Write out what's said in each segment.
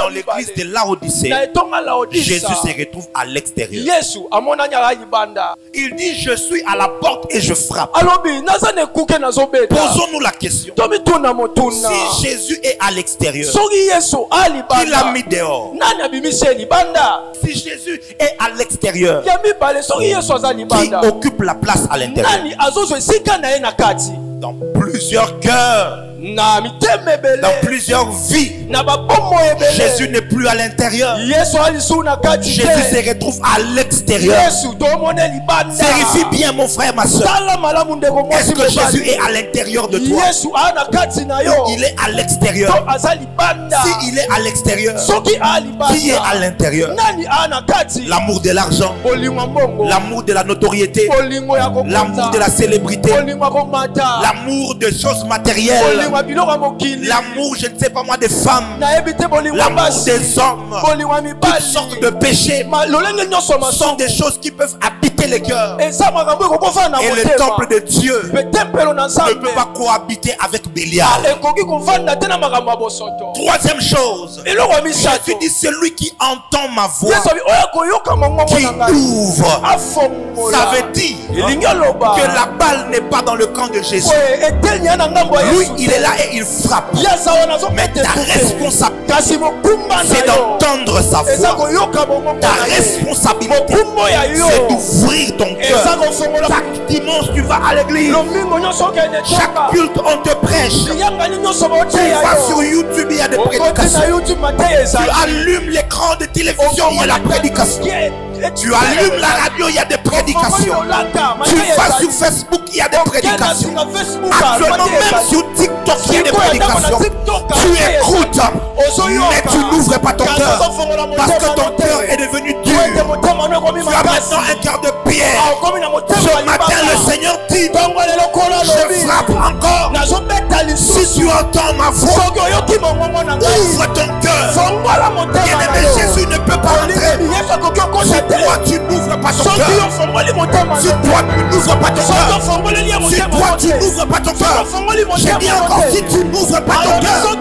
dans l'église de Laodicée, Jésus se retrouve à l'extérieur. Il dit, je suis à la porte et je frappe. Posons-nous la question. Si Jésus est à l'extérieur, qui l'a mis dehors? Si Jésus est à l'extérieur, qui occupe la place à l'intérieur? Dans plusieurs cœurs, dans plusieurs vies, Jésus n'est plus à l'intérieur. Jésus se retrouve à l'extérieur. Vérifie bien, mon frère, ma soeur. Est-ce que Jésus est à l'intérieur de toi? Il est à l'extérieur. Si il est à l'extérieur, qui est à l'intérieur? L'amour de l'argent, l'amour de la notoriété, l'amour de la célébrité, l'amour de choses matérielles, l'amour, je ne sais pas moi, des femmes, l'amour des hommes, toutes sortes de péchés sont des choses qui peuvent habiter les cœurs. Et le temple de Dieu ne peut pas cohabiter avec Bélial. Troisième chose, Jésus dit, celui qui entend ma voix, qui ouvre, ça veut dire que la balle n'est pas dans le camp de Jésus. Lui, il est là et il frappe. Mais ta responsabilité, c'est d'entendre sa voix. Ta responsabilité, c'est d'ouvrir ton cœur. Chaque dimanche, tu vas à l'église. Chaque culte, on te prêche. Tu vas sur YouTube, il y a des prédications. Tu allumes l'écran de télévision, il y a la prédication. Tu allumes la radio, il y a des prédications. Tu vas sur Facebook, il y a des prédications. Actuellement, même sur TikTok, il y a des prédications. Tu écoutes, mais tu n'ouvres pas ton cœur parce que ton cœur est devenu dur. Tu as maintenant un cœur de pierre. Ce matin, le Seigneur dit, je frappe encore. Si tu entends ma voix, ouvre ton cœur. Bien-aimé, Jésus ne peut pas entrer. Si toi tu n'ouvres pas ton cœur, si toi tu n'ouvres pas ton cœur, si toi tu n'ouvres pas ton cœur, j'ai dit encore, si tu n'ouvres pas ton cœur,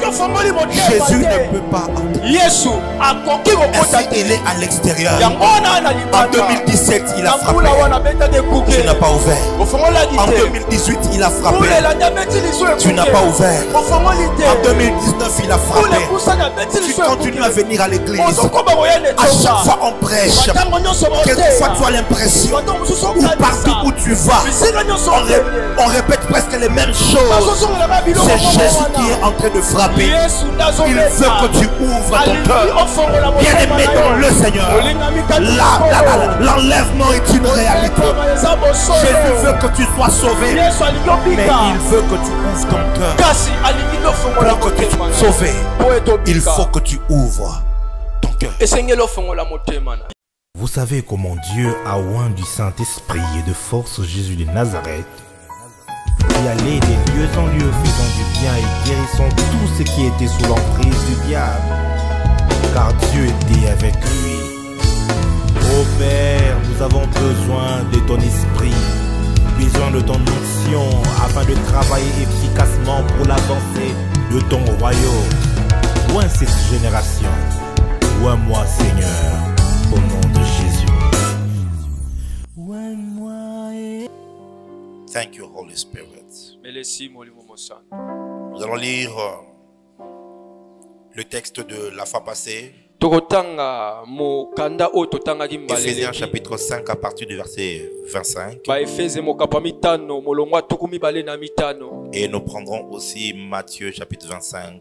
Jésus ne peut pas entrer. Ainsi il est à l'extérieur. En 2017 il a frappé, tu n'as pas ouvert. En 2018 il a frappé, tu n'as pas ouvert. En 2019 il a frappé, tu continues à venir à l'église. À chaque fois on prêche. Quelquefois tu as l'impression, ou partout où tu vas, on répète presque les mêmes choses. C'est Jésus qui est en train de frapper. Il veut que tu ouvres ton cœur. Bien aimé dans le Seigneur, l'enlèvement est une réalité. Jésus veut que tu sois sauvé, mais il veut que tu ouvres ton cœur. Pour que tu sois sauvé, il faut que tu ouvres ton cœur. Vous savez comment Dieu a oint du Saint-Esprit et de force Jésus de Nazareth, qui allait des lieux en lieux faisant du bien et guérissant tout ce qui était sous l'emprise du diable, car Dieu était avec lui. Ô Père, nous avons besoin de ton esprit, besoin de ton onction, afin de travailler efficacement pour l'avancée de ton royaume. Oint cette génération, oint-moi Seigneur, au nom de Jésus. Thank you, Holy Spirit. Nous allons lire le texte de la fois passée. Éphésiens chapitre 5 à partir du verset 25. Et nous prendrons aussi Matthieu chapitre 25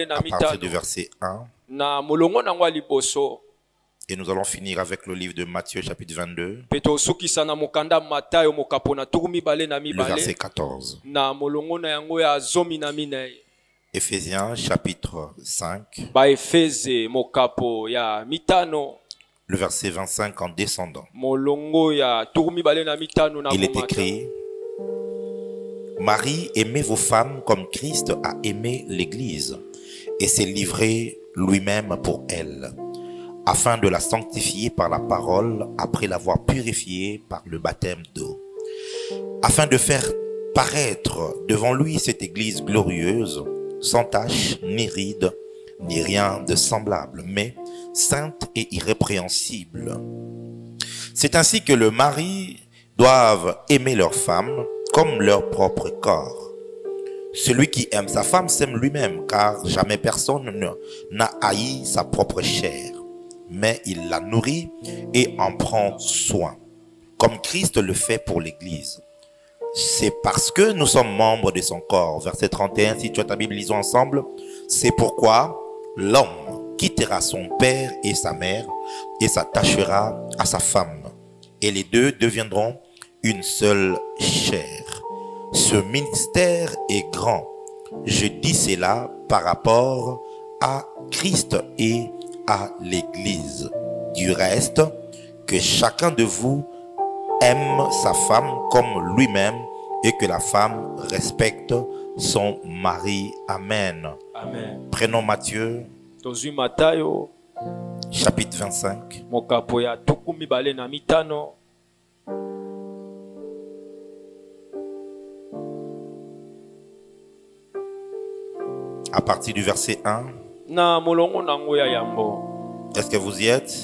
à partir du verset 1. Et nous allons finir avec le livre de Matthieu chapitre 22, le verset 14. Éphésiens chapitre 5, le verset 25 en descendant. Il est écrit: Marie, aimez vos femmes comme Christ a aimé l'Église et s'est livré lui-même pour elle, afin de la sanctifier par la parole, après l'avoir purifiée par le baptême d'eau, afin de faire paraître devant lui cette Église glorieuse, sans tache, ni ride, ni rien de semblable, mais sainte et irrépréhensible. C'est ainsi que le mari doivent aimer leur femme comme leur propre corps. Celui qui aime sa femme s'aime lui-même, car jamais personne n'a haï sa propre chair, mais il la nourrit et en prend soin, comme Christ le fait pour l'Église. C'est parce que nous sommes membres de son corps. Verset 31, si tu as ta Bible, lisons ensemble. C'est pourquoi l'homme quittera son père et sa mère et s'attachera à sa femme, et les deux deviendront une seule chair. Ce ministère est grand. Je dis cela par rapport à Christ et à l'Église. Du reste, que chacun de vous aime sa femme comme lui-même et que la femme respecte son mari. Amen. Amen. Prenons Matthieu, chapitre 25. À partir du verset 1. Est-ce que vous y êtes?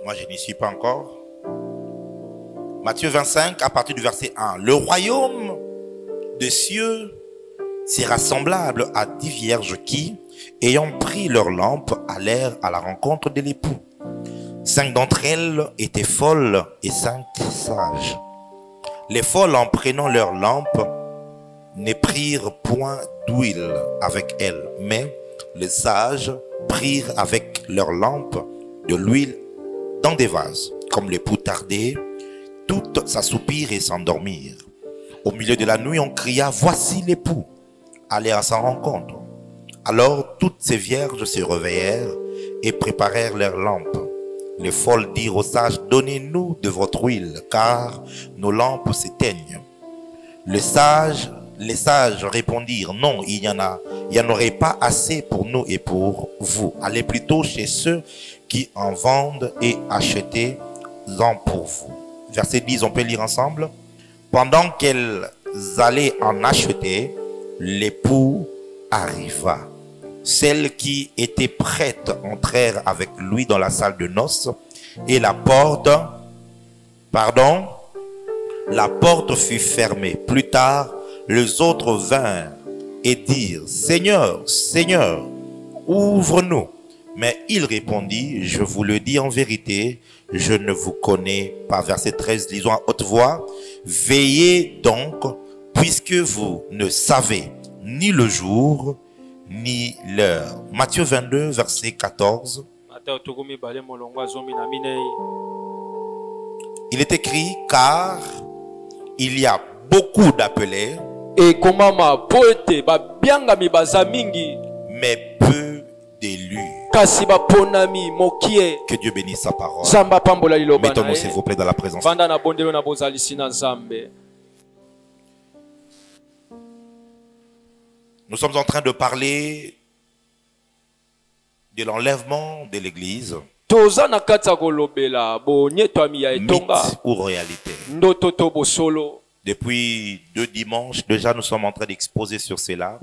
Moi, je n'y suis pas encore. Matthieu 25, à partir du verset 1. Le royaume des cieux sera semblable à 10 vierges qui, ayant pris leur lampe, allèrent à la rencontre de l'époux. 5 d'entre elles étaient folles et 5 sages. Les folles, en prenant leur lampe, ne prirent point d'huile avec elles, mais les sages prirent avec leur lampe de l'huile dans des vases. Comme l'époux tardait, toutes s'assoupirent et s'endormirent. Au milieu de la nuit, on cria, voici l'époux, allez à sa rencontre. Alors toutes ces vierges se réveillèrent et préparèrent leurs lampes. Les folles dirent aux sages, donnez-nous de votre huile, car nos lampes s'éteignent. Les sages répondirent, non, il n'y en aurait pas assez pour nous et pour vous. Allez plutôt chez ceux qui en vendent et achetez-en pour vous. Verset 10, on peut lire ensemble. Pendant qu'elles allaient en acheter, l'époux arriva. Celles qui étaient prêtes entrèrent avec lui dans la salle de noces et la porte fut fermée. Plus tard, les autres vinrent et dirent, Seigneur, Seigneur, ouvre-nous. Mais il répondit, je vous le dis en vérité, je ne vous connais pas. Verset 13, lisons à haute voix. Veillez donc, puisque vous ne savez ni le jour, ni l'heure. Matthieu 22, verset 14. Il est écrit, car il y a beaucoup d'appelés, mais peu d'élus. Que Dieu bénisse sa parole. Mettons-nous s'il vous plaît dans la présence. Nous sommes en train de parler de l'enlèvement de l'église. Mythe ou réalité? Depuis 2 dimanches, déjà nous sommes en train d'exposer sur cela.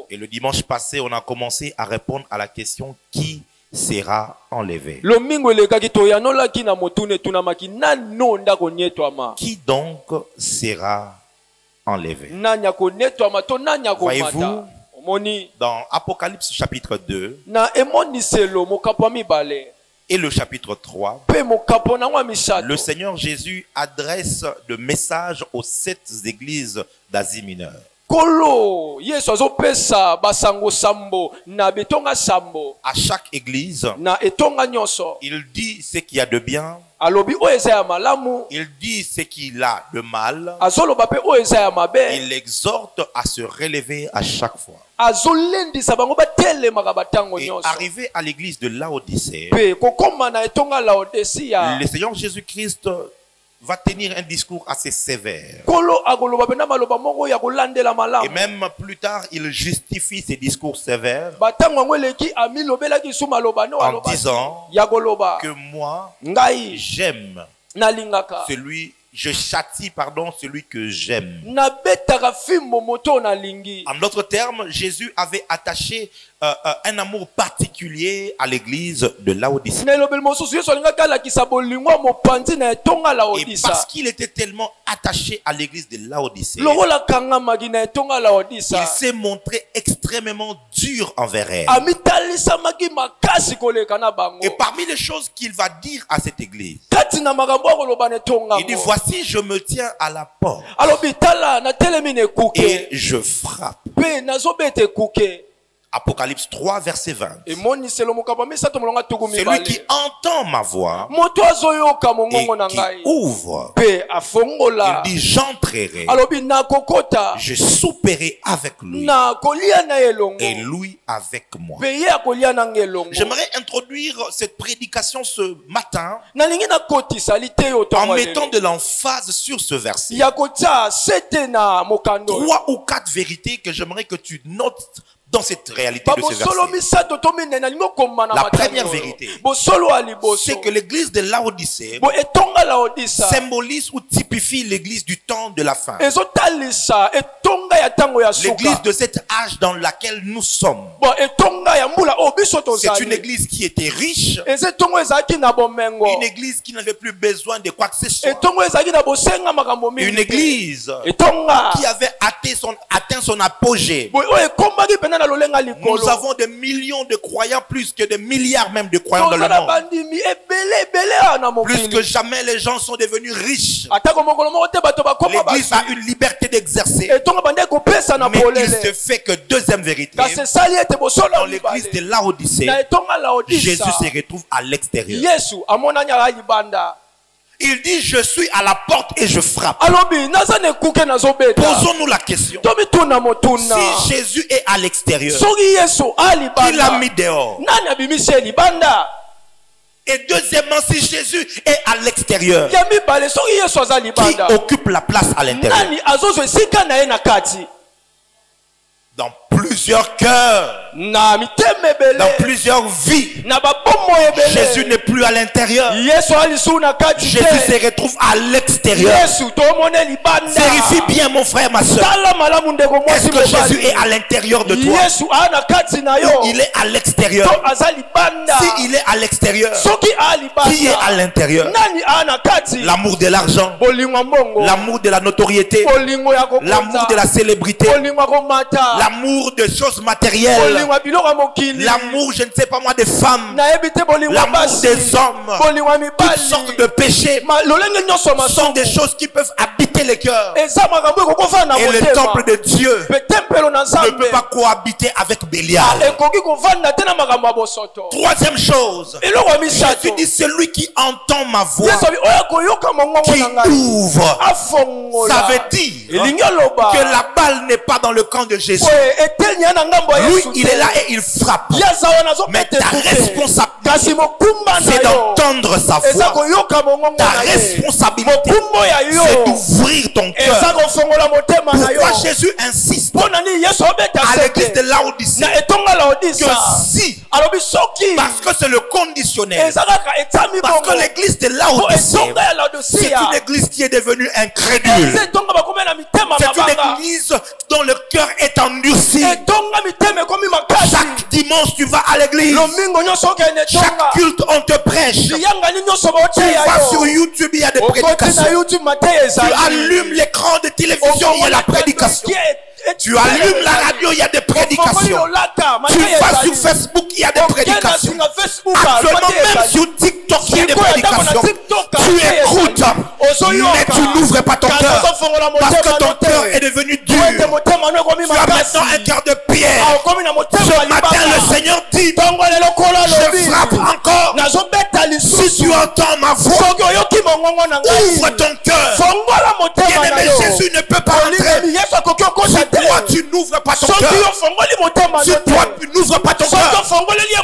Et le dimanche passé, on a commencé à répondre à la question qui sera enlevé. Qui donc sera enlevé? Voyez-vous, dans Apocalypse chapitre 2 et le chapitre 3, le Seigneur Jésus adresse le message aux 7 églises d'Asie mineure. À chaque église, il dit ce qu'il y a de bien, il dit ce qu'il a de mal, il exhorte à se relever à chaque fois. Et arrivé à l'église de Laodicée, le Seigneur Jésus-Christ va tenir un discours assez sévère. Et même plus tard, il justifie ses discours sévères en disant que moi, j'aime celui, je châtie, celui que j'aime. En d'autres termes, Jésus avait attaché un amour particulier à l'église de Laodicée. Et parce qu'il était tellement attaché à l'église de Laodicée, il s'est montré extrêmement dur envers elle. Et parmi les choses qu'il va dire à cette église, il dit, voici, je me tiens à la porte et je frappe. Apocalypse 3, verset 20. Celui qui entend ma voix et qui ouvre, il dit, j'entrerai, je souperai avec lui et lui avec moi. J'aimerais introduire cette prédication ce matin en mettant de l'emphase sur ce verset. 3 ou 4 vérités que j'aimerais que tu notes dans cette réalité de ce verset. La première vérité, c'est que l'église de Laodicée symbolise ou typifie l'église du temps de la fin. L'église de cet âge dans laquelle nous sommes. C'est une église qui était riche. Une église qui n'avait plus besoin de quoi que ce soit. Une église qui avait atteint son apogée. Nous avons des millions de croyants, plus que des milliards même de croyants dans le monde. Plus que jamais, les gens sont devenus riches. L'église a une liberté d'exercer. Mais il se fait que deuxième vérité, dans l'église de Laodicée, Jésus se retrouve à l'extérieur. Il dit, je suis à la porte et je frappe. Posons-nous la question. Si Jésus est à l'extérieur, qui l'a mis dehors? Et deuxièmement, si Jésus est à l'extérieur, qui occupe la place à l'intérieur? Dans plusieurs cœurs, dans plusieurs vies, Jésus n'est plus à l'intérieur. Jésus se retrouve à l'extérieur. Vérifie bien, mon frère, ma soeur. Est-ce que Jésus est à l'intérieur de toi? Ou il est à l'extérieur? Si il est à l'extérieur, qui est à l'intérieur? L'amour de l'argent, l'amour de la notoriété, l'amour de la célébrité, l'amour de choses matérielles, l'amour, je ne sais pas moi, des femmes, l'amour des hommes, toutes sortes de péchés sont des choses qui peuvent habiter les cœurs. Et le temple de Dieu ne peut pas cohabiter avec Bélial. Troisième chose, Jésus dit, celui qui entend ma voix, qui ouvre, ça veut dire que la balle n'est pas dans le camp de Jésus. Lui, il est là et il frappe. Mais ta responsabilité, c'est d'entendre sa voix. Ta responsabilité, c'est d'ouvrir ton cœur. Pourquoi Jésus insiste à l'église de Laodicée que si, parce que c'est le conditionnel, parce que l'église de Laodicée, c'est une église qui est devenue incrédule. C'est une église dont le cœur est endurci. Chaque dimanche tu vas à l'église, chaque culte on te prêche, tu vas sur YouTube, il y a des prédications, tu allumes l'écran de télévision, il y a la prédication, tu allumes la radio, il y a des prédications, tu vas sur Facebook, il y a des prédications, actuellement même sur TikTok il y a des prédications, tu écoutes, mais tu n'ouvres pas ton cœur parce que ton cœur est devenu dur. Tu as maintenant un cœur de pierre. Ce matin le Seigneur dit, je frappe encore. Si tu entends ma voix, ouvre ton cœur. Bien-aimé, Jésus ne peut pas entrer si toi tu n'ouvres pas ton cœur. Si toi tu n'ouvres pas ton cœur.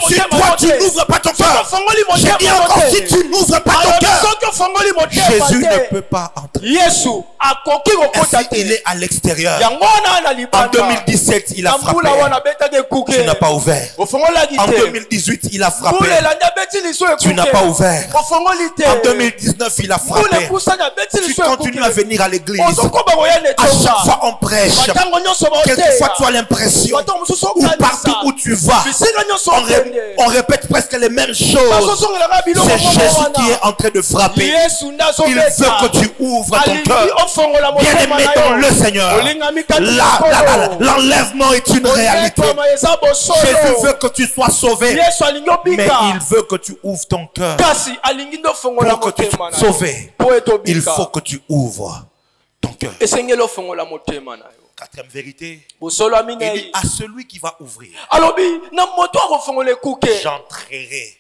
Si toi tu n'ouvres pas ton cœur. J'ai dit encore, si tu n'ouvres pas ton cœur, Jésus ne peut pas entrer. Ainsi, il est à l'extérieur. En 2017, il a frappé. Tu n'as pas ouvert. En 2018, il a frappé. Tu n'as pas ouvert. En 2019, il a frappé. Tu continues à venir à l'église. À chaque fois, on prêche. Quelquefois, tu as l'impression, ou partout où tu vas, on répète presque les mêmes choses. C'est Jésus qui est en train de frapper. Il veut que tu ouvres ton cœur. Bien-aimé dans le Seigneur, l'enlèvement est une réalité. Jésus veut que tu sois sauvé, mais il veut que tu ouvres ton cœur. Pour que tu sois sauvé, il faut que tu ouvres ton cœur. Quatrième vérité, il dit à celui qui va ouvrir, j'entrerai,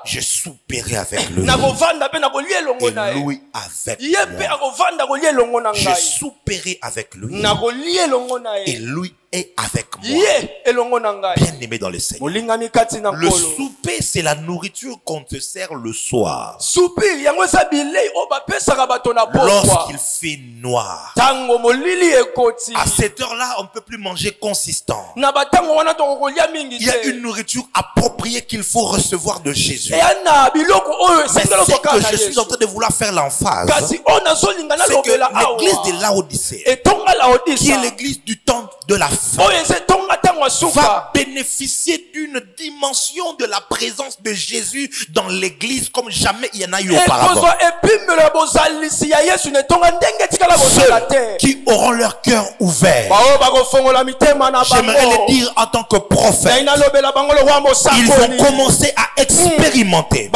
je souperai avec lui, et lui avec moi. Je souperai avec lui, et lui est avec moi. Bien aimé dans le Seigneur, le souper, c'est la nourriture qu'on te sert le soir lorsqu'il fait noir. À cette heure-là, on ne peut plus manger consistant. Il y a une nourriture appropriée qu'il faut recevoir de Jésus. Mais ce que je suis en train de vouloir faire l'emphase, c'est que l'église de Laodicée, qui est l'église du temps de la fin, va bénéficier d'une dimension de la présence de Jésus dans l'église comme jamais il y en a eu auparavant. Ceux qui auront leur cœur ouvert, j'aimerais le dire en tant que prophète, ils vont commencer à expérimenter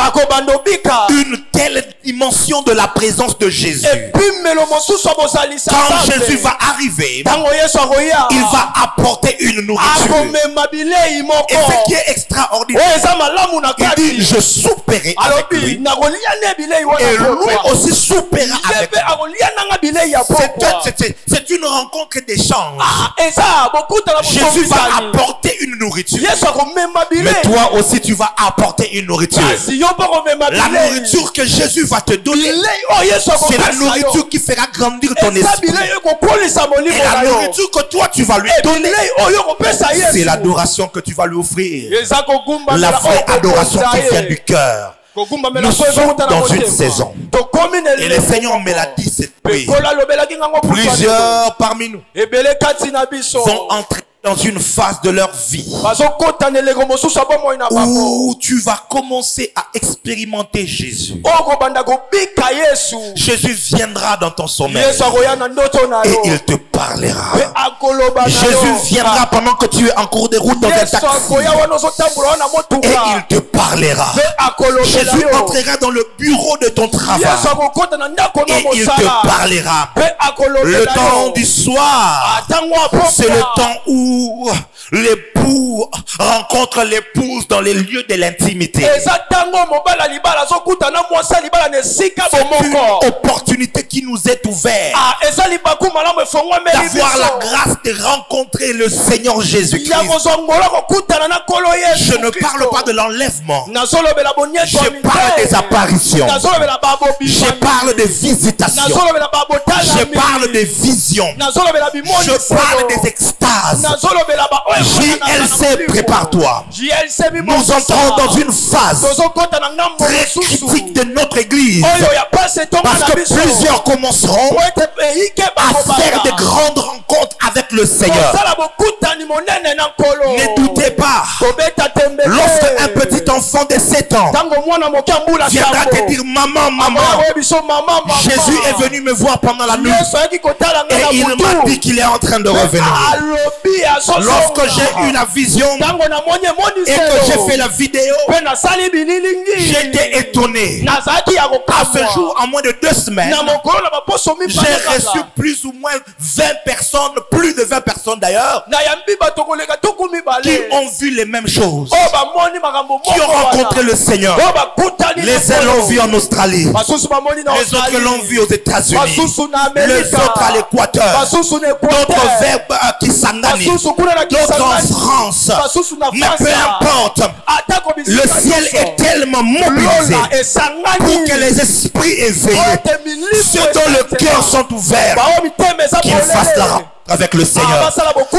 une telle dimension de la présence de Jésus. Quand Jésus va arriver, il va apporter une nourriture. Et ce qui est extraordinaire, il dit je souperai avec lui, et lui aussi soupera avec moi. C'est une rencontre d'échange. Jésus va apporter une nourriture, mais toi aussi tu vas apporter une nourriture. La nourriture que Jésus va te donner, c'est la nourriture qui fera grandir ton esprit. Et la nourriture que toi tu vas lui donner, c'est l'adoration que tu vas lui offrir. La vraie adoration qui vient du cœur. Nous sommes dans une saison, et le Seigneur me l'a dit cette nuit. Plusieurs parmi nous vont entrer dans une phase de leur vie où tu vas commencer à expérimenter Jésus. Jésus viendra dans ton sommeil et il te parlera. Jésus viendra pendant que tu es en cours de route dans un taxi et il te parlera. Jésus entrera dans le bureau de ton travail et il te parlera. Le temps du soir, c'est le temps où l'époux rencontre l'épouse dans les lieux de l'intimité. C'est une opportunité qui nous est ouverte d'avoir la grâce de rencontrer le Seigneur Jésus-Christ. Je ne parle pas de l'enlèvement, je parle des apparitions, je parle des visitations, je parle des visions, je parle des extases. JLC, prépare-toi. Nous entrons dans une phase très critique de notre église, parce que plusieurs commenceront à faire de grandes rencontres avec le Seigneur. Ne doutez pas, lorsque un petit enfant de 7 ans viendra te dire maman, maman, Jésus est venu me voir pendant la nuit et il m'a dit qu'il est en train de revenir. Lorsque j'ai eu la vision et que j'ai fait la vidéo, j'étais étonné. À ce jour, en moins de 2 semaines, j'ai reçu plus ou moins 20 personnes, plus de 20 personnes d'ailleurs, qui ont vu les mêmes choses, qui ont rencontré le Seigneur. Les uns l'ont vu en Australie, les autres l'ont vu aux États-Unis, les autres à l'Équateur, d'autres vers Kisangani, d'autres en France. Mais peu importe, le ciel est tellement mobilisé pour que les esprits éveillés, ceux dont le cœur sont ouverts, qu'ils fassent la rencontre avec le Seigneur.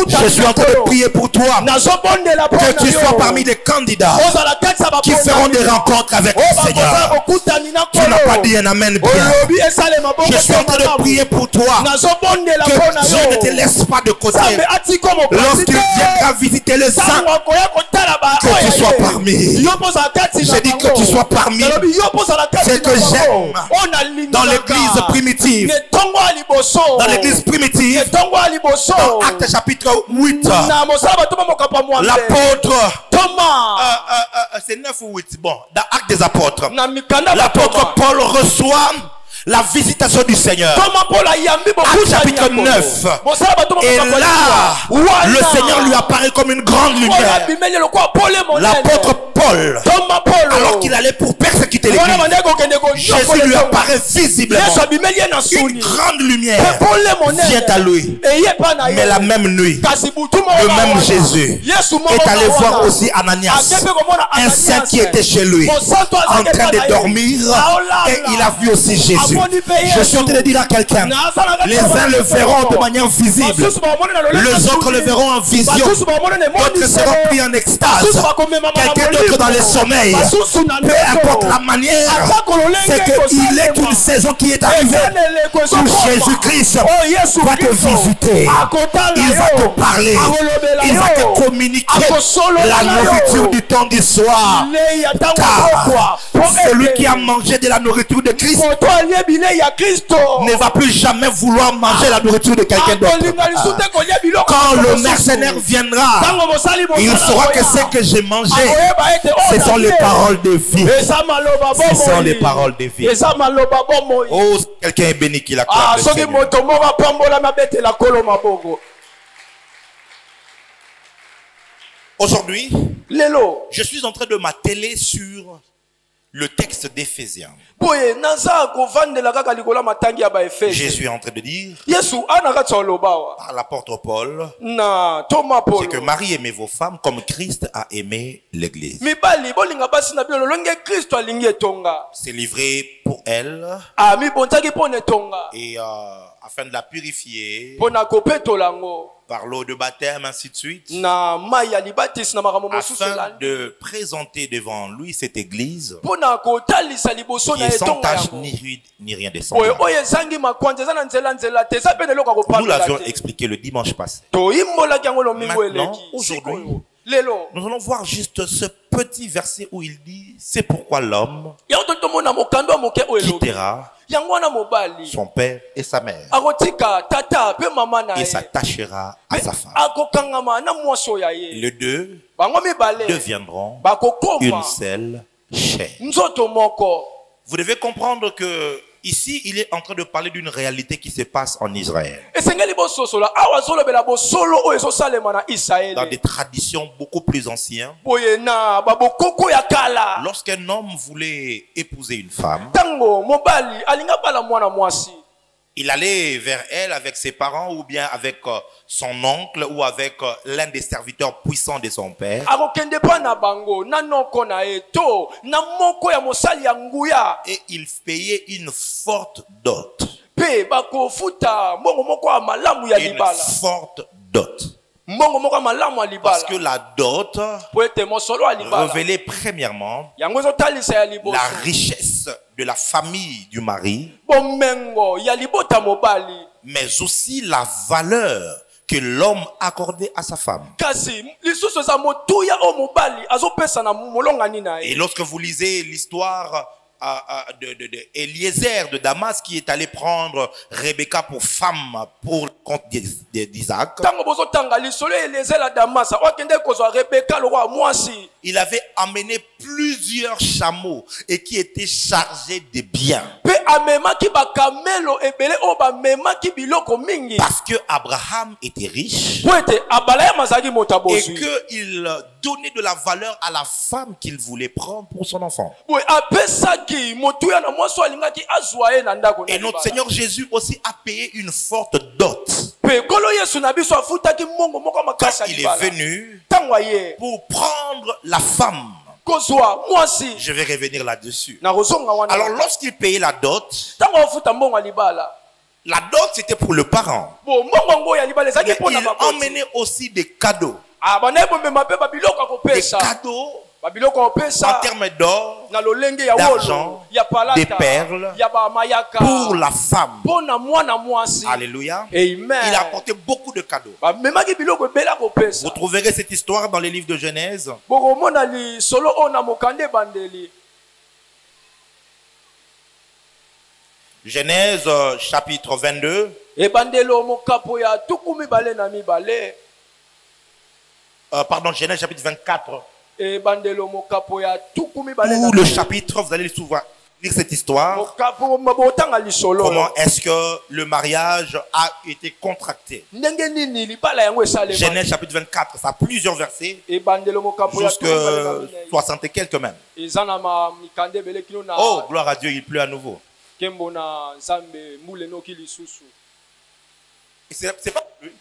Je suis en train de prier pour toi, que tu sois parmi les candidats qui feront des rencontres avec le Seigneur. Tu n'as pas dit un amen bien. Je suis en train de prier pour toi, que Dieu ne te laisse pas de côté. Lorsqu'il viendra visiter les saints, que tu sois parmi. J'ai dit que tu sois parmi. C'est que j'aime dans l'église primitive. Dans l'église primitive, dans Actes chapitre 8, l'apôtre c'est 9 ou 8, bon, dans Actes des apôtres, l'apôtre Paul reçoit la visitation du Seigneur. Actes chapitre 9. Et là, le Seigneur lui apparaît comme une grande lumière. L'apôtre Paul, alors qu'il allait pour persécuter l'église, Jésus lui apparaît visiblement. Une grande lumière vient à lui. Mais la même nuit, le même Jésus est allé voir aussi Ananias, un saint qui était chez lui, en train de dormir, et il a vu aussi Jésus. Je suis en train de dire à quelqu'un, les uns le verront de manière visible, les autres le verront en vision, d'autres seront pris en extase, quelqu'un d'autre dans les sommeils. Peu importe la manière, c'est qu'il est une saison qui est arrivée où Jésus-Christ va te visiter, il va te parler, il va te communiquer la nourriture du temps du soir. Car celui qui a mangé de la nourriture de Christ ne va plus jamais vouloir manger la nourriture de quelqu'un d'autre. Quand le mercenaire viendra, il saura que ce que j'ai mangé, ce sont les paroles de vie. Ce sont les paroles de vie. Oh, quelqu'un est béni qui la croit. Aujourd'hui, je suis en train de m'atteler sur le texte d'Éphésiens. Jésus est en train de dire par l'apôtre Paul, c'est que Marie aimait vos femmes comme Christ a aimé l'église. C'est livré pour elle et afin de la purifier par l'eau de baptême, ainsi de suite, afin de présenter devant lui cette église qui est sans tache ni rude ni rien de semblable. Nous l'avions expliqué le dimanche passé. Maintenant, aujourd'hui, nous allons voir juste ce petit verset où il dit, c'est pourquoi l'homme quittera son père et sa mère et s'attachera à sa femme. Les deux deviendront une seule chair. Vous devez comprendre que ici, il est en train de parler d'une réalité qui se passe en Israël. Dans des traditions beaucoup plus anciennes, lorsqu'un homme voulait épouser une femme, il allait vers elle avec ses parents ou bien avec son oncle ou avec l'un des serviteurs puissants de son père. Et il payait une forte dot. Une forte dot. Parce que la dot révélait premièrement la richesse de la famille du mari, mais aussi la valeur que l'homme accordait à sa femme. Et lorsque vous lisez l'histoire de Eliezer de Damas qui est allé prendre Rebecca pour femme pour le compte d'Isaac, il avait amené plusieurs chameaux et qui était chargé de biens. Parce que Abraham était riche et qu'il donnait de la valeur à la femme qu'il voulait prendre pour son enfant. Et notre Seigneur Jésus aussi a payé une forte dot. Quand il est venu pour prendre la femme. Je vais revenir là-dessus. Alors lorsqu'il payait la dot, c'était pour le parent. Mais il emmenait aussi des cadeaux. Des cadeaux en termes d'or, d'argent, des perles pour la femme. Alléluia. Il a apporté beaucoup de cadeaux. Vous trouverez cette histoire dans les livres de Genèse. Genèse chapitre 22. Pardon, Genèse chapitre 24. Ou le chapitre, vous allez souvent lire cette histoire. Comment est-ce que le mariage a été contracté? Genèse chapitre 24, ça a plusieurs versets. Jusque 60 et quelques même. Oh, gloire à Dieu, il pleut à nouveau. C'est pas plus.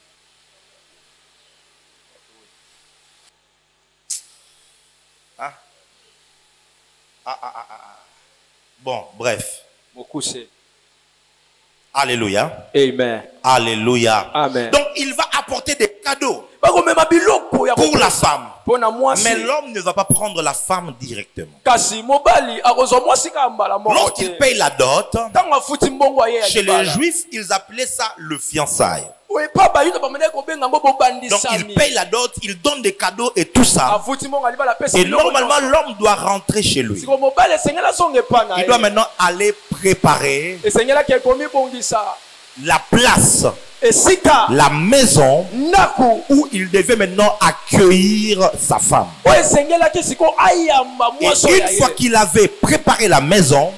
Bon, bref. Alléluia. Amen. Alléluia. Amen. Donc, il va apporter des cadeaux pour la femme. Mais l'homme ne va pas prendre la femme directement. Lorsqu'il paye la dot, chez les Juifs, ils appelaient ça le fiançailles. Donc il paye la dot, il donne des cadeaux et tout ça. Et normalement l'homme doit rentrer chez lui. Il doit maintenant aller préparer la place, la maison où il devait maintenant accueillir sa femme. Et une fois qu'il avait préparé la maison,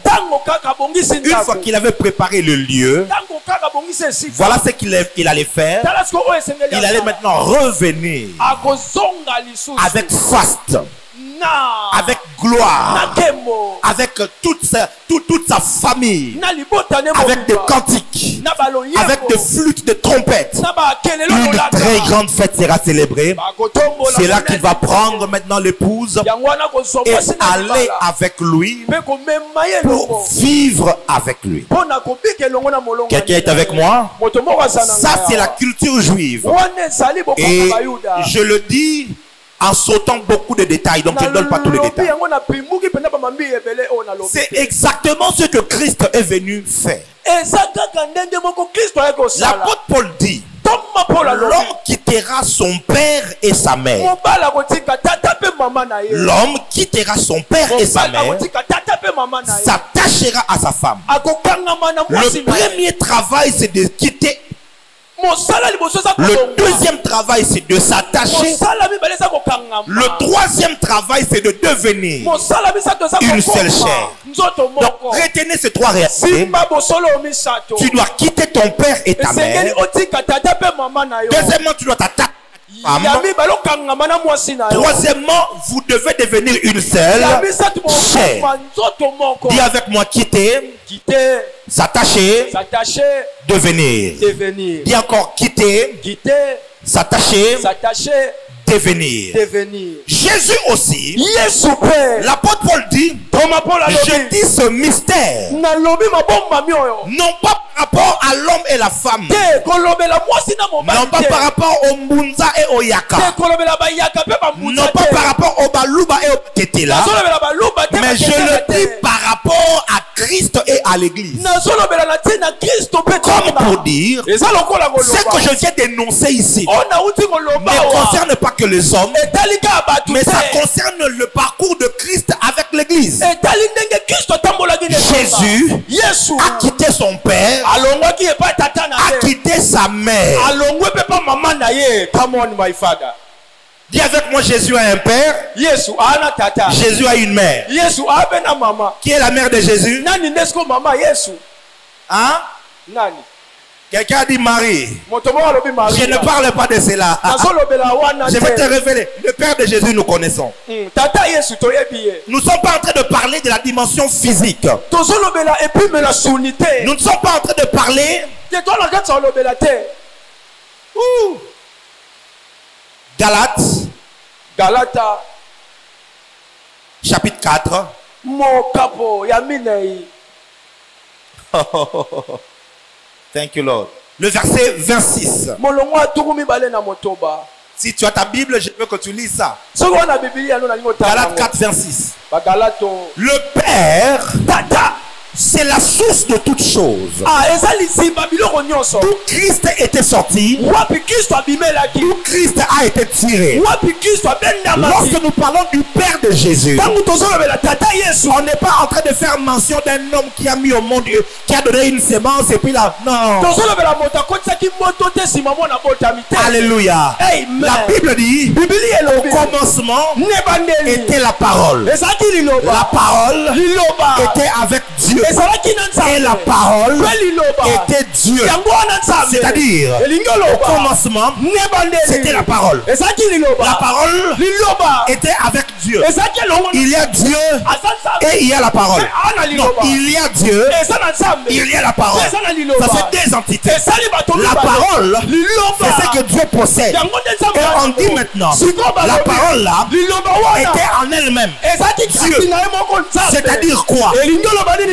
une fois qu'il avait préparé le lieu, voilà ce qu'il allait faire. Il allait maintenant revenir avec faste, avec gloire, avec toute sa famille, avec des cantiques, avec des flûtes, des trompettes. Une très grande fête sera célébrée. C'est là qu'il va prendre maintenant l'épouse et aller avec lui pour vivre avec lui. Quelqu'un est avec moi? Ça, c'est la culture juive. Et je le dis en sautant beaucoup de détails, donc je ne donne pas tous les détails. C'est exactement ce que Christ est venu faire. L'apôtre Paul dit: l'homme quittera son père et sa mère. L'homme quittera son père et sa mère, s'attachera à sa femme. Le premier travail, c'est de quitter. Le deuxième travail, c'est de s'attacher. Le troisième travail, c'est de devenir une seule chair. Donc, retenez ces trois réalités. Tu dois quitter ton père et ta mère. Deuxièmement, tu dois t'attacher. Troisièmement, vous devez devenir une seule chair. Dis avec moi: quitter, s'attacher, devenir. Dis encore: quitter, s'attacher, devenir. Jésus aussi, l'apôtre Paul dit: je dis ce mystère, non pas par rapport à l'homme et la femme, non pas par rapport au Mbunza et au Yaka, non pas par rapport au Baluba et au Tetela, mais je le dis par rapport à Christ et à l'église. Comme pour dire, ce que je viens d'énoncer ici ne concerne pas que les hommes, mais ça concerne le parcours de Christ avec l'église. Jésus a quitté son père, a quitté sa mère. Come on, my father. Dis avec moi, Jésus a un père. Jésus a une mère. Qui est la mère de Jésus? Hein? Quelqu'un dit Marie. Je ne parle pas de cela. Je vais te révéler. Le père de Jésus, nous connaissons. Nous ne sommes pas en train de parler de la dimension physique. Nous ne sommes pas en train de parler. Galates. Chapitre 4. Thank you, Lord. Le verset 26. Si tu as ta Bible, je veux que tu lises ça. Galates 4, 26. Le Père, c'est la source de toutes choses. D'où Christ était sorti, d'où Christ a été tiré. Lorsque nous parlons du Père de Jésus, on n'est pas en train de faire mention d'un homme qui a mis au monde, qui a donné une sémence et puis là, non. Alléluia. La Bible dit, au commencement était la parole. La parole était avec Dieu. Et la parole était Dieu. C'est-à-dire, au commencement, c'était la parole. La parole était avec Dieu. Il y a Dieu et il y a la parole. Non, il y a Dieu, il y a la parole. Ça fait deux entités. La parole, c'est ce que Dieu possède. Et on dit maintenant, la parole là était en elle-même Dieu. C'est-à-dire quoi?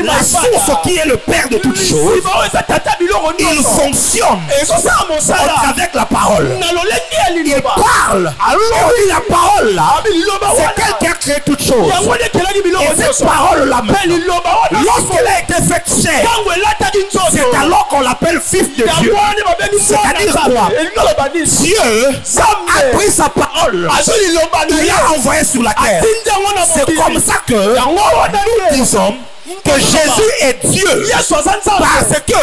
La source qui est le Père de toutes choses, il fonctionne avec la parole. Il parle. Et la parole là, c'est elle qui a créé toutes choses. Et cette parole là, lorsqu'elle a été faite chair, c'est alors qu'on l'appelle fils de Dieu. C'est-à-dire quoi? Dieu a pris sa parole, il l'a envoyé sur la terre. C'est comme ça que nous disons que Jésus est Dieu, parce que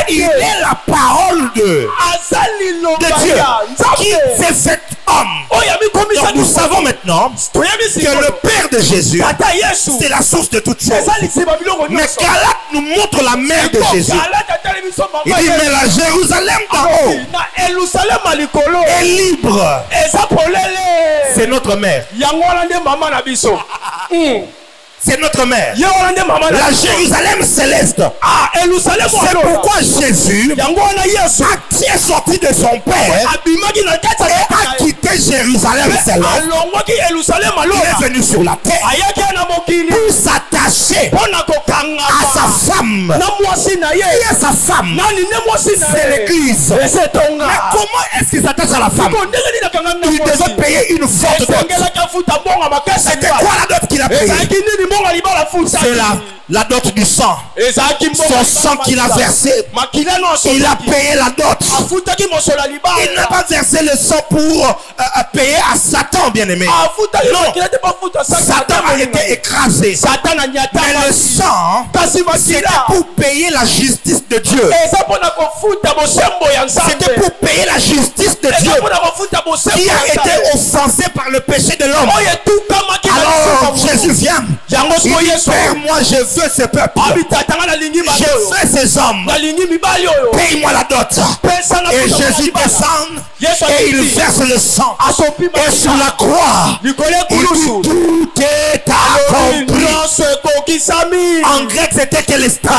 il est la parole de Dieu qui s'est fait homme. Donc nous savons maintenant que le Père de Jésus, c'est la source de toutes choses. Mais Galates nous montre la mère de Jésus. Il dit, mais la Jérusalem d'en haut est libre. C'est notre mère. C'est notre mère. La Jérusalem céleste. C'est pourquoi Jésus est sorti de son père et a quitté Jérusalem céleste. Il est venu sur la terre pour s'attacher à sa femme. Qui est sa femme? C'est l'église. Mais comment est-ce qu'il s'attache à la femme? Il devait payer une forte dot. C'était quoi la dot qu'il a payée? C'est la dot du sang. Son sang qu'il a versé. Il a payé la dot. Il n'a pas versé le sang pour payer à Satan, bien aimé. Non. Satan a été écrasé. Mais le sang, c'était pour payer la justice de Dieu. C'était pour payer la justice de Dieu qui a été offensé par le péché de l'homme. Alors Jésus vient. Il dit, Père, moi je veux ce peuple. Je veux ces hommes. Paye-moi la dot. Et Jésus descend et il verse le sang. Et sur la croix, il dit, tout est accompli. En grec, c'était telestai.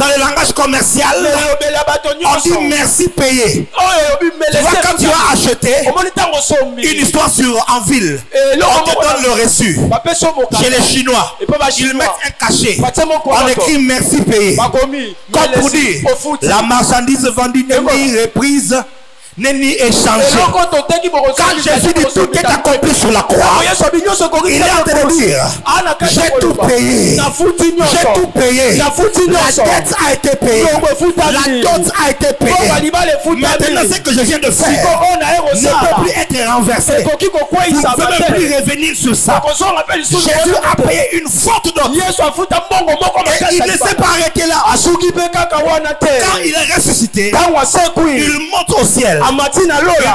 Dans le langage commercial, on dit merci payé. Tu vois, quand tu as acheté une histoire en ville, on te donne le reçu. Chez les Chinois, ils mettent un cachet. On écrit merci payé. Comme pour dire, la marchandise vendue n'est ni reprise, n'est ni échangée. Quand Jésus dit tout est accompli sur la croix, il est en train de dire, j'ai tout payé. J'ai tout payé. La dette a été payée. La dot a été payée. Maintenant, ce que je viens de faire ne peut plus être renversé. Vous ne pouvez même plus revenir sur ça. Jésus a payé une forte dot. Et il ne s'est pas arrêté là. Quand il est ressuscité, il monte au ciel.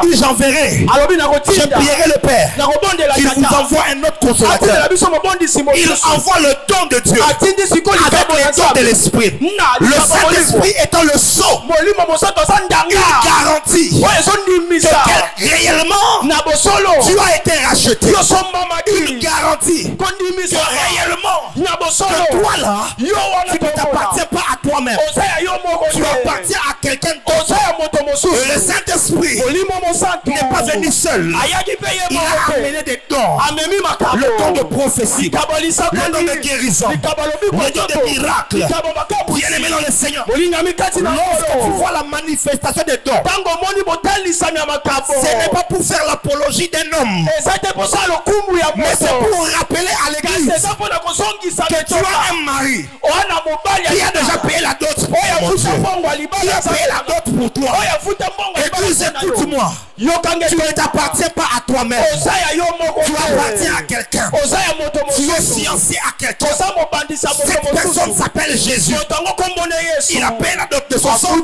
Il dit j'enverrai. Je prierai le Père. Il vous envoie un autre consolateur. Il envoie le don de Dieu avec les dons de l'Esprit. Le Saint-Esprit étant le sceau, il garantit que réellement tu as été racheté. Il garantit que réellement que toi là, tu ne t'appartiens pas à toi-même. Tu appartiens à quelqu'un d'autre. Le Saint-Esprit n'est pas venu seul. Il a amené des dons. Le don de prophétie, le don de guérison, le don de miracle. Bien-aimé dans le Seigneur, lorsque tu vois la manifestation des dons, ce n'est pas pour faire l'apologie d'un homme, mais c'est pour rappeler à l'église que tu as un mari qui a déjà payé la dot pour toi. Qui a payé la dot pour toi. Et tu écoute-moi, tu ne t'appartiens pas à toi-même. Tu appartiens à quelqu'un. Tu es fiancé à quelqu'un. Cette personne s'appelle Jésus. Il a payé la dot de son sang.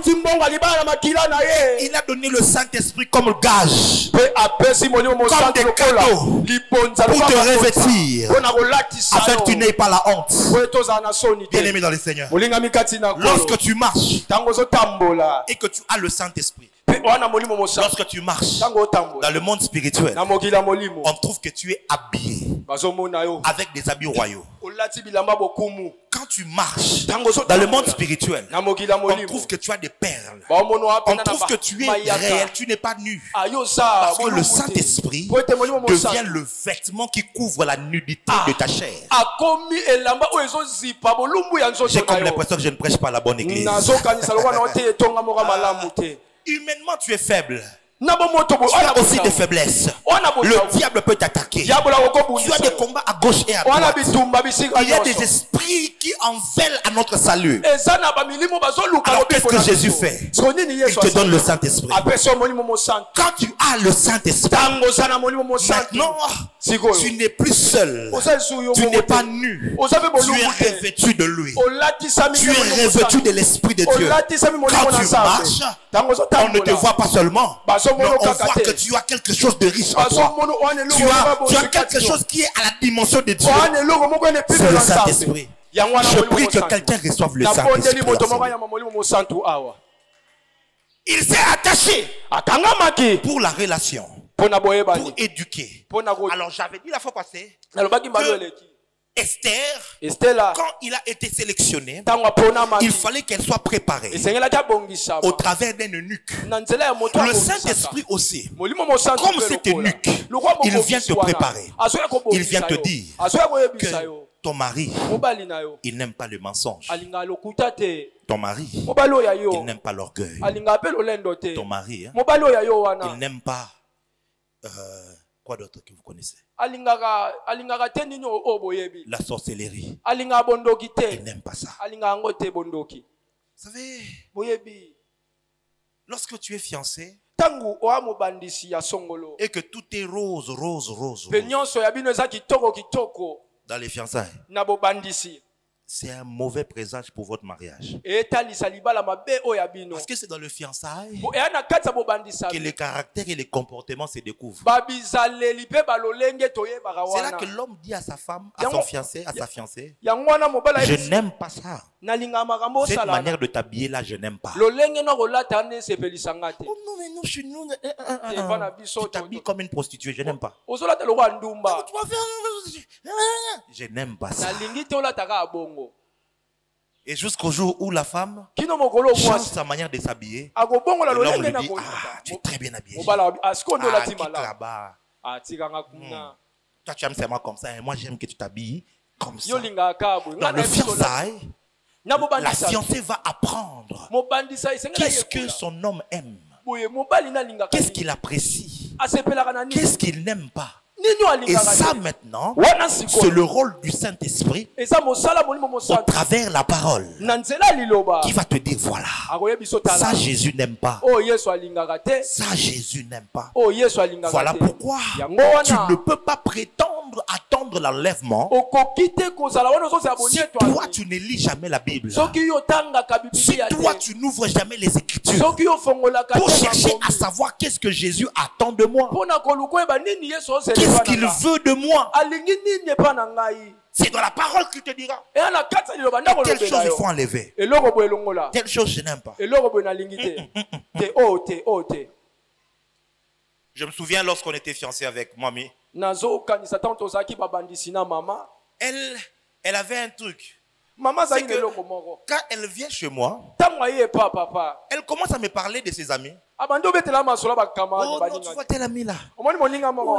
Il a donné le Saint-Esprit comme gage, comme des cadeaux pour te revêtir, afin que tu n'aies pas la honte. Bien-aimé dans le Seigneur, lorsque tu marches et que tu as le Saint-Esprit, lorsque tu marches dans le monde spirituel, on trouve que tu es habillé avec des habits royaux. Quand tu marches dans le monde spirituel, on trouve que tu as des perles. On trouve que tu es réel, tu n'es pas nu. Parce que le Saint-Esprit devient le vêtement qui couvre la nudité de ta chair. J'ai comme l'impression que je ne prêche pas la bonne église. Humainement, tu es faible. Tu as aussi des faiblesses. Le diable peut t'attaquer. Tu as des combats à gauche et à droite. Il y a des esprits qui en veulent à notre salut. Alors qu'est-ce que Jésus fait? Il te donne le Saint-Esprit. Quand tu as le Saint-Esprit, maintenant tu n'es plus seul. Tu n'es pas nu. Tu es revêtu de lui. Tu es revêtu de l'Esprit de Dieu. Quand tu marches, on ne te voit pas seulement, mais on voit que tu as quelque chose de riche en toi. Tu as quelque chose qui est à la dimension de Dieu. C'est le Saint-Esprit. Je prie que quelqu'un reçoive le Saint-Esprit. Il s'est attaché pour la relation, pour éduquer. Alors j'avais dit la fois passée que Esther, quand il a été sélectionné, il fallait qu'elle soit préparée au travers d'un eunuque. Le Saint-Esprit aussi, comme cet eunuque, il vient te préparer. Il vient te dire que ton mari, il n'aime pas le mensonge. Ton mari, il n'aime pas l'orgueil. Ton mari, il n'aime pas... quoi d'autre que vous connaissez? La sorcellerie. Il n'aime pas ça. Vous savez, lorsque tu es fiancé et que tout est rose, rose, rose, dans les fiançailles, c'est un mauvais présage pour votre mariage. Parce que c'est dans le fiançailles que les caractères et les comportements se découvrent. C'est là que l'homme dit à sa femme, à son fiancé, à sa fiancée, je n'aime pas ça. Cette manière de t'habiller là, je n'aime pas. Oh non, mais non, je suis nous. Tu t'habilles comme une prostituée, je n'aime pas. Je n'aime pas ça. Et jusqu'au jour où la femme change sa manière de s'habiller, l'homme lui dit, ah, tu es très bien habillé. Toi, tu aimes seulement comme ça, et moi j'aime que tu t'habilles comme ça. Dans le fiançailles, la fiancée va apprendre qu'est-ce que son homme aime, qu'est-ce qu'il apprécie, qu'est-ce qu'il n'aime pas. Et ça maintenant, c'est le rôle du Saint-Esprit au travers la parole qui va te dire voilà, ça Jésus n'aime pas, ça Jésus n'aime pas. Voilà pourquoi tu ne peux pas prétendre attendre l'enlèvement, si toi tu ne lis jamais la Bible, si toi tu n'ouvres jamais les Écritures pour chercher à savoir qu'est-ce que Jésus attend de moi, qu'est-ce qu'il veut de moi, c'est dans la parole qu'il te dira. Telle chose il faut enlever, telle chose je n'aime pas. Je me souviens lorsqu'on était fiancés avec Mamie, elle avait un truc. C'est que quand elle vient chez moi, elle commence à me parler de ses amis. Oh non, tu vois tel ami là. Oh,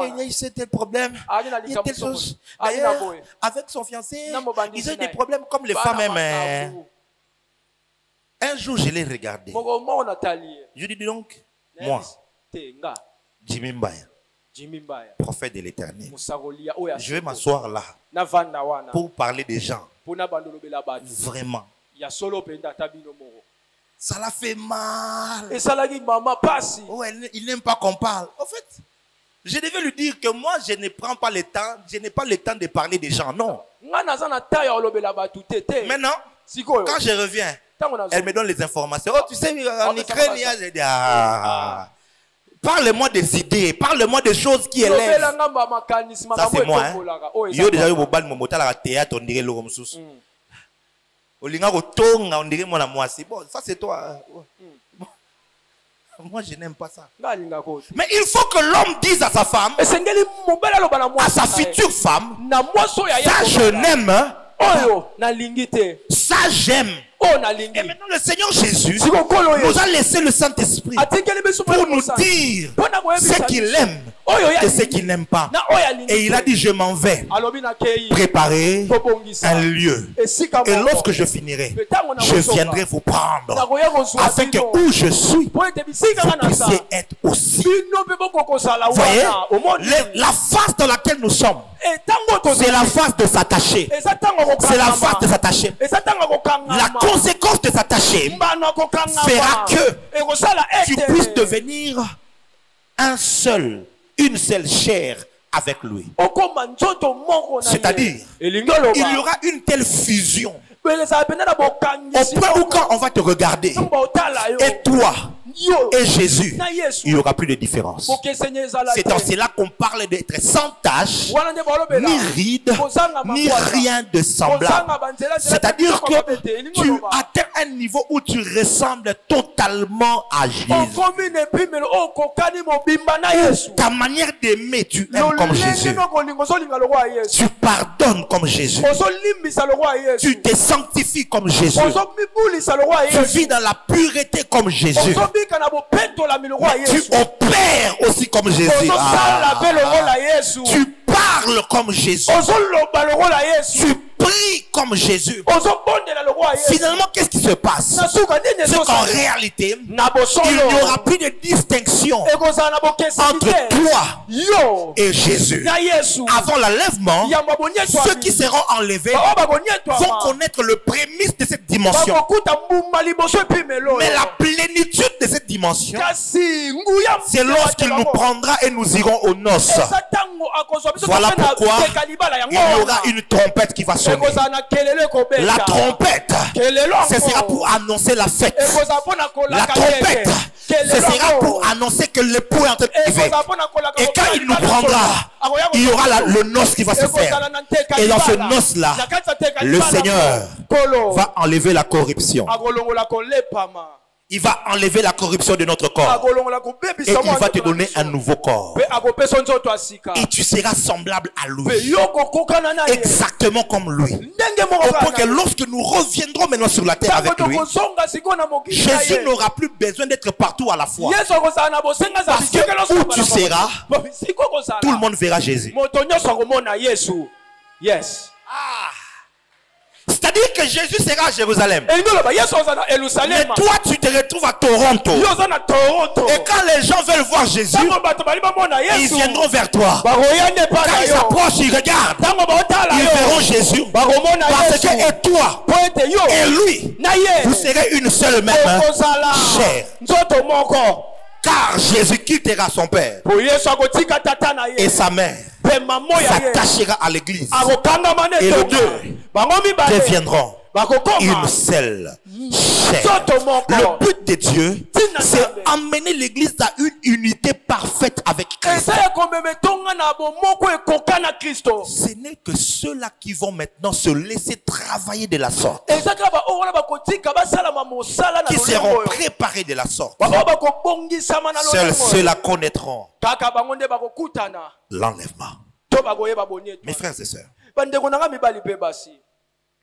il y a eu tel problème. Il y a telle chose. D'ailleurs, avec son fiancé, ils ont des problèmes comme les femmes même. Un jour, je l'ai regardé. Je dis donc, moi, Jimmy Mbaya, prophète de l'Éternel, je vais m'asseoir là pour parler des gens. Vraiment. Ça l'a fait mal. Oh, il n'aime pas qu'on parle. En fait, je devais lui dire que moi, je ne prends pas le temps, je n'ai pas le temps de parler des gens. Non. Maintenant, quand je reviens, elle me donne les informations. Oh, tu sais, en Ukraine, il y a des... Parle-moi des idées, parle-moi des choses qui élèvent. Ça, c'est moi. Yo déjà eu bobal mon motal à théâtre, on dirait le romsus. Olinga otonga, on dirait mon amour. Bon, ça c'est toi. Moi, je n'aime pas ça. Mais il faut que l'homme dise à sa femme, à sa future femme, ça je n'aime, ça j'aime. Et maintenant le Seigneur Jésus nous a laissé le Saint-Esprit pour nous dire ce qu'il aime et ce qu'il n'aime pas. Et il a dit, je m'en vais préparer un lieu. Et lorsque je finirai, je viendrai vous prendre afin que où je suis, vous puissiez être aussi. Voyez, la phase dans laquelle nous sommes, c'est la phase de s'attacher. C'est la phase de s'attacher. La conséquence de s'attacher fera que tu puisses devenir une seule chair avec lui. C'est-à-dire, il y aura une telle fusion au point où quand on va te regarder, et toi et Jésus, il n'y aura plus de différence. C'est dans cela qu'on parle d'être sans tache, ni ride, ni rien de semblable. C'est-à-dire que tu atteins un niveau où tu ressembles totalement à Jésus. Ta manière d'aimer, tu aimes comme Jésus. Tu pardonnes comme Jésus. Tu te sanctifies comme Jésus. Tu vis dans la pureté comme Jésus. Tu opères aussi comme Jésus. Tu parles comme Jésus. Tu pries comme Jésus. Finalement, qu'est-ce qui se passe? C'est qu'en réalité, il n'y aura plus de distinction entre toi et Jésus. Avant l'enlèvement, ceux qui seront enlevés vont connaître le prémisse de cette dimension. Mais la plénitude de cette dimension, c'est lorsqu'il nous prendra et nous irons aux noces. Voilà pourquoi il y aura une trompette qui va sonner. La trompette, ce sera pour annoncer la fête. La trompette, ce sera pour annoncer que l'époux est en train d'arriver. Et quand il nous prendra, il y aura le noce qui va se faire. Et dans ce noce-là, le Seigneur va enlever la corruption. Il va enlever la corruption de notre corps. Et il va te donner un nouveau corps. Et tu seras semblable à lui. Exactement comme lui. Au point que lorsque nous reviendrons maintenant sur la terre avec lui, Jésus n'aura plus besoin d'être partout à la fois. Parce que où tu seras, tout le monde verra Jésus. C'est-à-dire que Jésus sera à Jérusalem. Mais toi, tu te retrouves à Toronto. Et quand les gens veulent voir Jésus, ils viendront vers toi. Quand ils s'approchent, ils regardent. Ils verront Jésus. Parce que et toi et lui, vous serez une seule même chair. Car Jésus quittera son père et sa mère s'attachera à l'église. Et les deux deviendront une seule chair. Le but de Dieu, c'est amener l'église à une unité parfaite avec Christ. Ce n'est que ceux-là qui vont maintenant se laisser travailler de la sorte, qui seront préparés de la sorte. Seuls ceux-là connaîtront l'enlèvement. Mes frères et sœurs,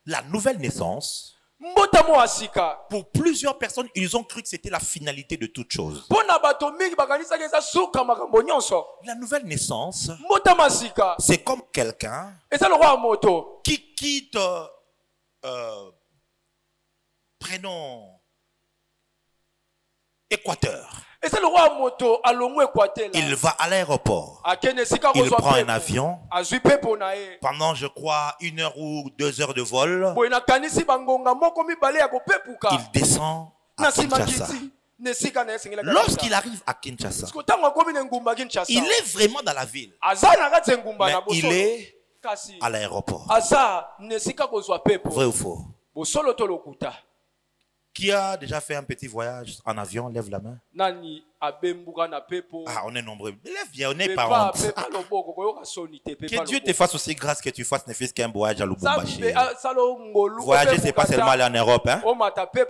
la nouvelle naissance, pour plusieurs personnes, ils ont cru que c'était la finalité de toute chose. La nouvelle naissance, c'est comme quelqu'un qui quitte, prénom Équateur. Il va à l'aéroport. Il prend un avion. Pendant, je crois, 1 heure ou 2 heures de vol, il descend à Kinshasa. Lorsqu'il arrive à Kinshasa, il est vraiment dans la ville, mais il est à l'aéroport. Vrai ou faux? Qui a déjà fait un petit voyage en avion? Lève la main. Ah, on est nombreux. Lève bien, on n'est pas honte. Que Dieu te fasse aussi grâce que tu fasses ne fût-ce qu'un voyage à Lubumbashi. Voyager, c'est pas seulement aller en Europe. Hein? Tu peux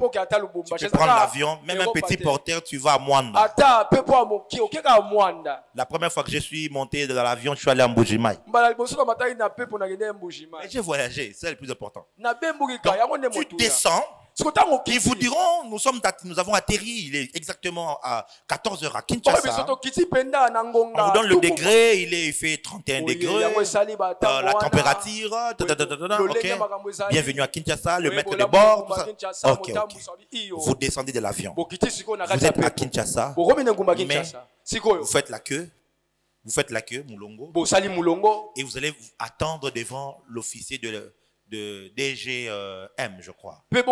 prendre l'avion, même un petit porteur, tu vas à Mwanda. La première fois que je suis monté dans l'avion, je suis allé en Mbujimai. J'ai voyagé, c'est le plus important. Donc, tu descends. Ils vous diront, nous avons atterri, il est exactement à 14 h à Kinshasa. On vous donne le degré, il fait 31 degrés, la température, okay. Bienvenue à Kinshasa, le maître de bord, ok. Vous descendez de l'avion, vous êtes à Kinshasa, mais vous faites la queue. Vous faites la queue, Moulongo, et vous allez attendre devant l'officier de DGM, je crois. Il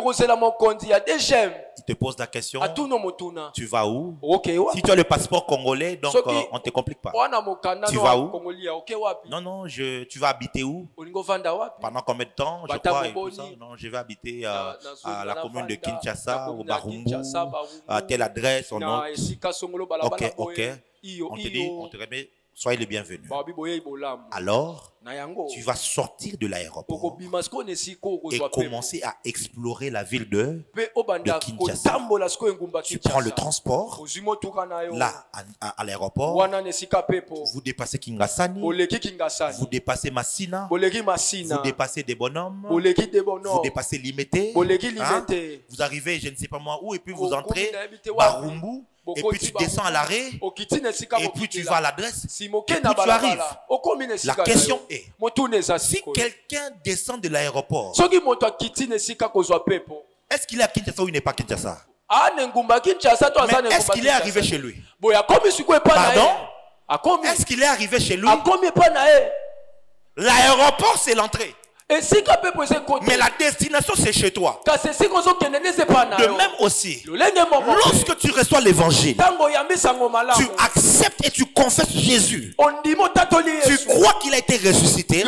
te pose la question, tu vas où? Si tu as le passeport congolais, donc on ne te complique pas. Tu vas où? Non, tu vas habiter où? Pendant combien de temps? Je crois, et tout ça. Non, je vais habiter à la commune de Kinshasa, au Barumbu, à telle adresse, on note. Ok. On te dit, on te remet, soyez les bienvenus. Alors, tu vas sortir de l'aéroport et commencer à explorer la ville de Kinshasa. Tu prends le transport là à l'aéroport, vous dépassez Kingasani, vous dépassez Massina, vous dépassez des bonhommes, vous dépassez Limité, hein? Vous arrivez je ne sais pas moi où et puis vous entrez Barumbu. Et puis tu descends à l'arrêt, et puis tu vas à l'adresse, et puis tu arrives. La question est, si quelqu'un descend de l'aéroport, est-ce qu'il est à Kinshasa ou il n'est pas à Kinshasa? Mais est-ce qu'il est arrivé chez lui? Pardon? Est-ce qu'il est arrivé chez lui? L'aéroport c'est l'entrée. Mais la destination c'est chez toi. De même aussi, lorsque tu reçois l'évangile, tu acceptes et tu confesses Jésus, tu crois qu'il a été ressuscité,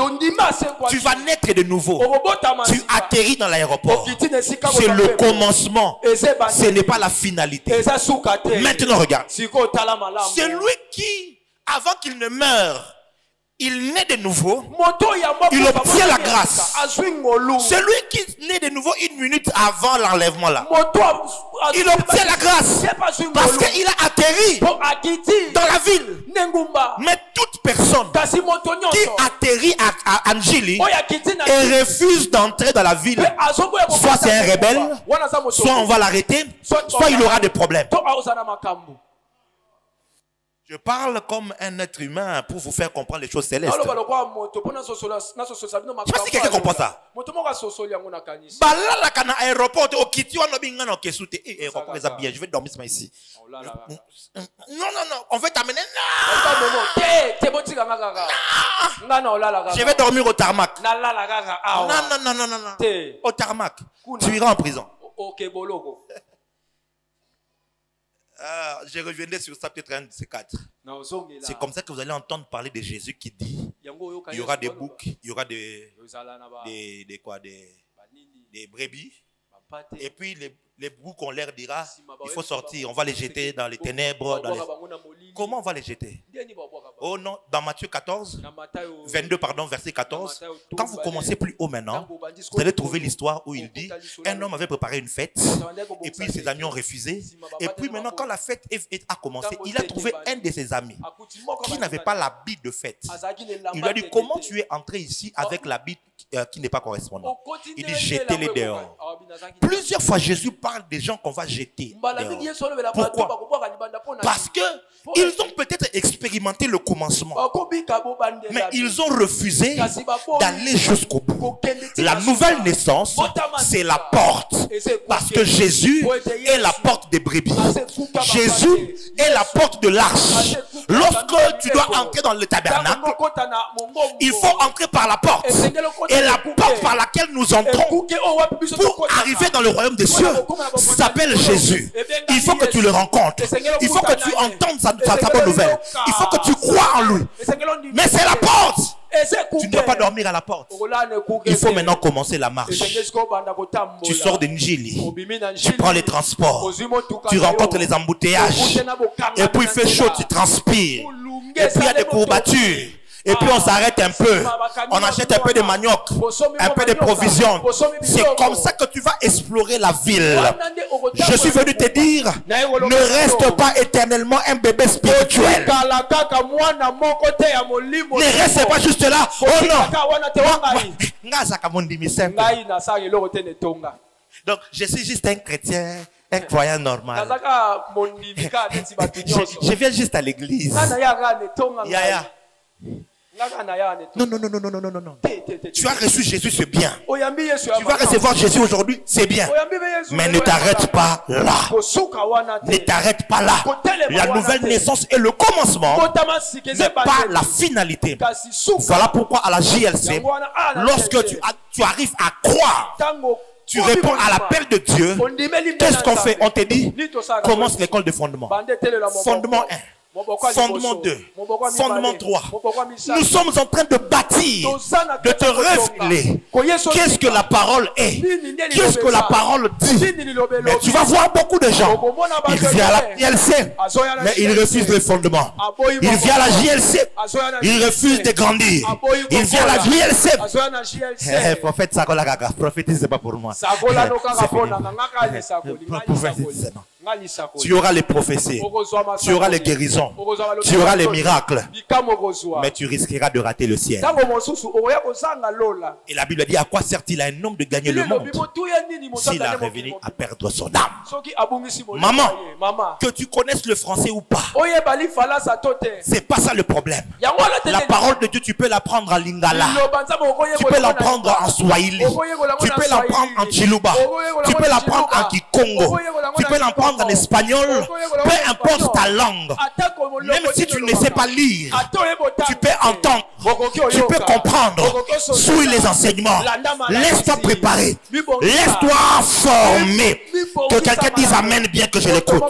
tu vas naître de nouveau, tu atterris dans l'aéroport. C'est le commencement, ce n'est pas la finalité. Maintenant regarde, celui qui avant qu'il ne meure, il naît de nouveau, il obtient la grâce. Celui qui naît de nouveau 1 minute avant l'enlèvement là, il obtient la grâce parce qu'il a atterri dans la ville. Mais toute personne qui atterrit à Anjili et refuse d'entrer dans la ville, soit c'est un rebelle, soit on va l'arrêter, soit il aura des problèmes. Je parle comme un être humain pour vous faire comprendre les choses célestes. Je sais pas si quelqu'un comprend ça. Je vais dormir ici. Non, on veut t'amener. Je vais dormir au tarmac. Non. Au tarmac. Tu iras en prison. Je reviendrai sur ça peut-être un de ces quatre. C'est comme ça que vous allez entendre parler de Jésus qui dit il y aura des boucs, il y aura des brebis. Et puis les boucs, on leur dira il faut sortir, on va les jeter dans les ténèbres. Comment on va les jeter? Oh non, dans Matthieu 14, 22, pardon, verset 14, quand vous commencez plus haut maintenant, vous allez trouver l'histoire où il dit un homme avait préparé une fête et puis ses amis ont refusé. Et puis maintenant, quand la fête a commencé, il a trouvé un de ses amis qui n'avait pas l'habit de fête. Il lui a dit comment tu es entré ici avec l'habit qui n'est pas correspondant? Il dit jetez-les dehors. Plusieurs fois Jésus parle des gens qu'on va jeter dehors. Pourquoi? Parce qu'ils ont peut-être expérimenté le commencement, mais ils ont refusé d'aller jusqu'au bout. La nouvelle naissance, c'est la porte. Parce que Jésus est la porte des brebis. Jésus est la porte de l'arche. Lorsque tu dois entrer dans le tabernacle, il faut entrer par la porte. Et la porte par laquelle nous entrons pour arriver dans le royaume des cieux s'appelle Jésus. Il faut que tu le rencontres. Il faut que tu entendes sa bonne nouvelle. Il faut que tu crois en lui. Mais c'est la porte. Tu ne dois pas dormir à la porte. Il faut maintenant commencer la marche. Tu sors de Njili. Tu prends les transports. Tu rencontres les embouteillages. Et puis il fait chaud, tu transpires. Et puis il y a des courbatures. Et puis on s'arrête un peu. On achète un peu de manioc, un peu de provisions. C'est comme ça que tu vas explorer la ville. Je suis venu te dire, ne reste pas éternellement un bébé spirituel. Ne reste pas juste là. Oh non. Donc je suis juste un chrétien, un croyant normal. Je viens juste à l'église. Non. Tu as reçu Jésus, c'est bien. Tu vas recevoir Jésus aujourd'hui, c'est bien. Mais ne t'arrête pas là. Ne t'arrête pas là. La nouvelle naissance est le commencement, mais pas la finalité. Voilà pourquoi à la JLC, lorsque tu arrives à croire, tu réponds à l'appel de Dieu. Qu'est-ce qu'on fait? On te dit, commence l'école de fondement. Fondement 1. Fondement 2, fondement 3. Nous sommes en train de bâtir, de te révéler qu'est-ce que la parole est, qu'est-ce que la parole dit. Mais tu vas voir beaucoup de gens, ils viennent à la JLC, mais ils refusent le fondement. Ils viennent à la JLC, ils refusent de grandir. Ils viennent à la JLC. Prophète Sakola Gaga, prophétise, c'est pas pour moi. Prophétise, non. Tu auras les prophéties, tu auras les guérisons, tu auras les miracles, mais tu risqueras de rater le ciel. Et la Bible dit, à quoi sert-il à un homme de gagner le monde s'il a revenu à perdre son âme? Maman, que tu connaisses le français ou pas, c'est pas ça le problème. La parole de Dieu, tu peux l'apprendre en lingala, tu peux l'apprendre en swahili, tu peux l'apprendre en chiluba, tu peux l'apprendre en kikongo, tu peux l'apprendre en espagnol, peu importe ta langue. Même si tu ne sais pas lire, tu peux entendre, tu peux comprendre. Suis les enseignements. Laisse-toi préparer. Laisse-toi former. Que quelqu'un dise amen bien que je l'écoute.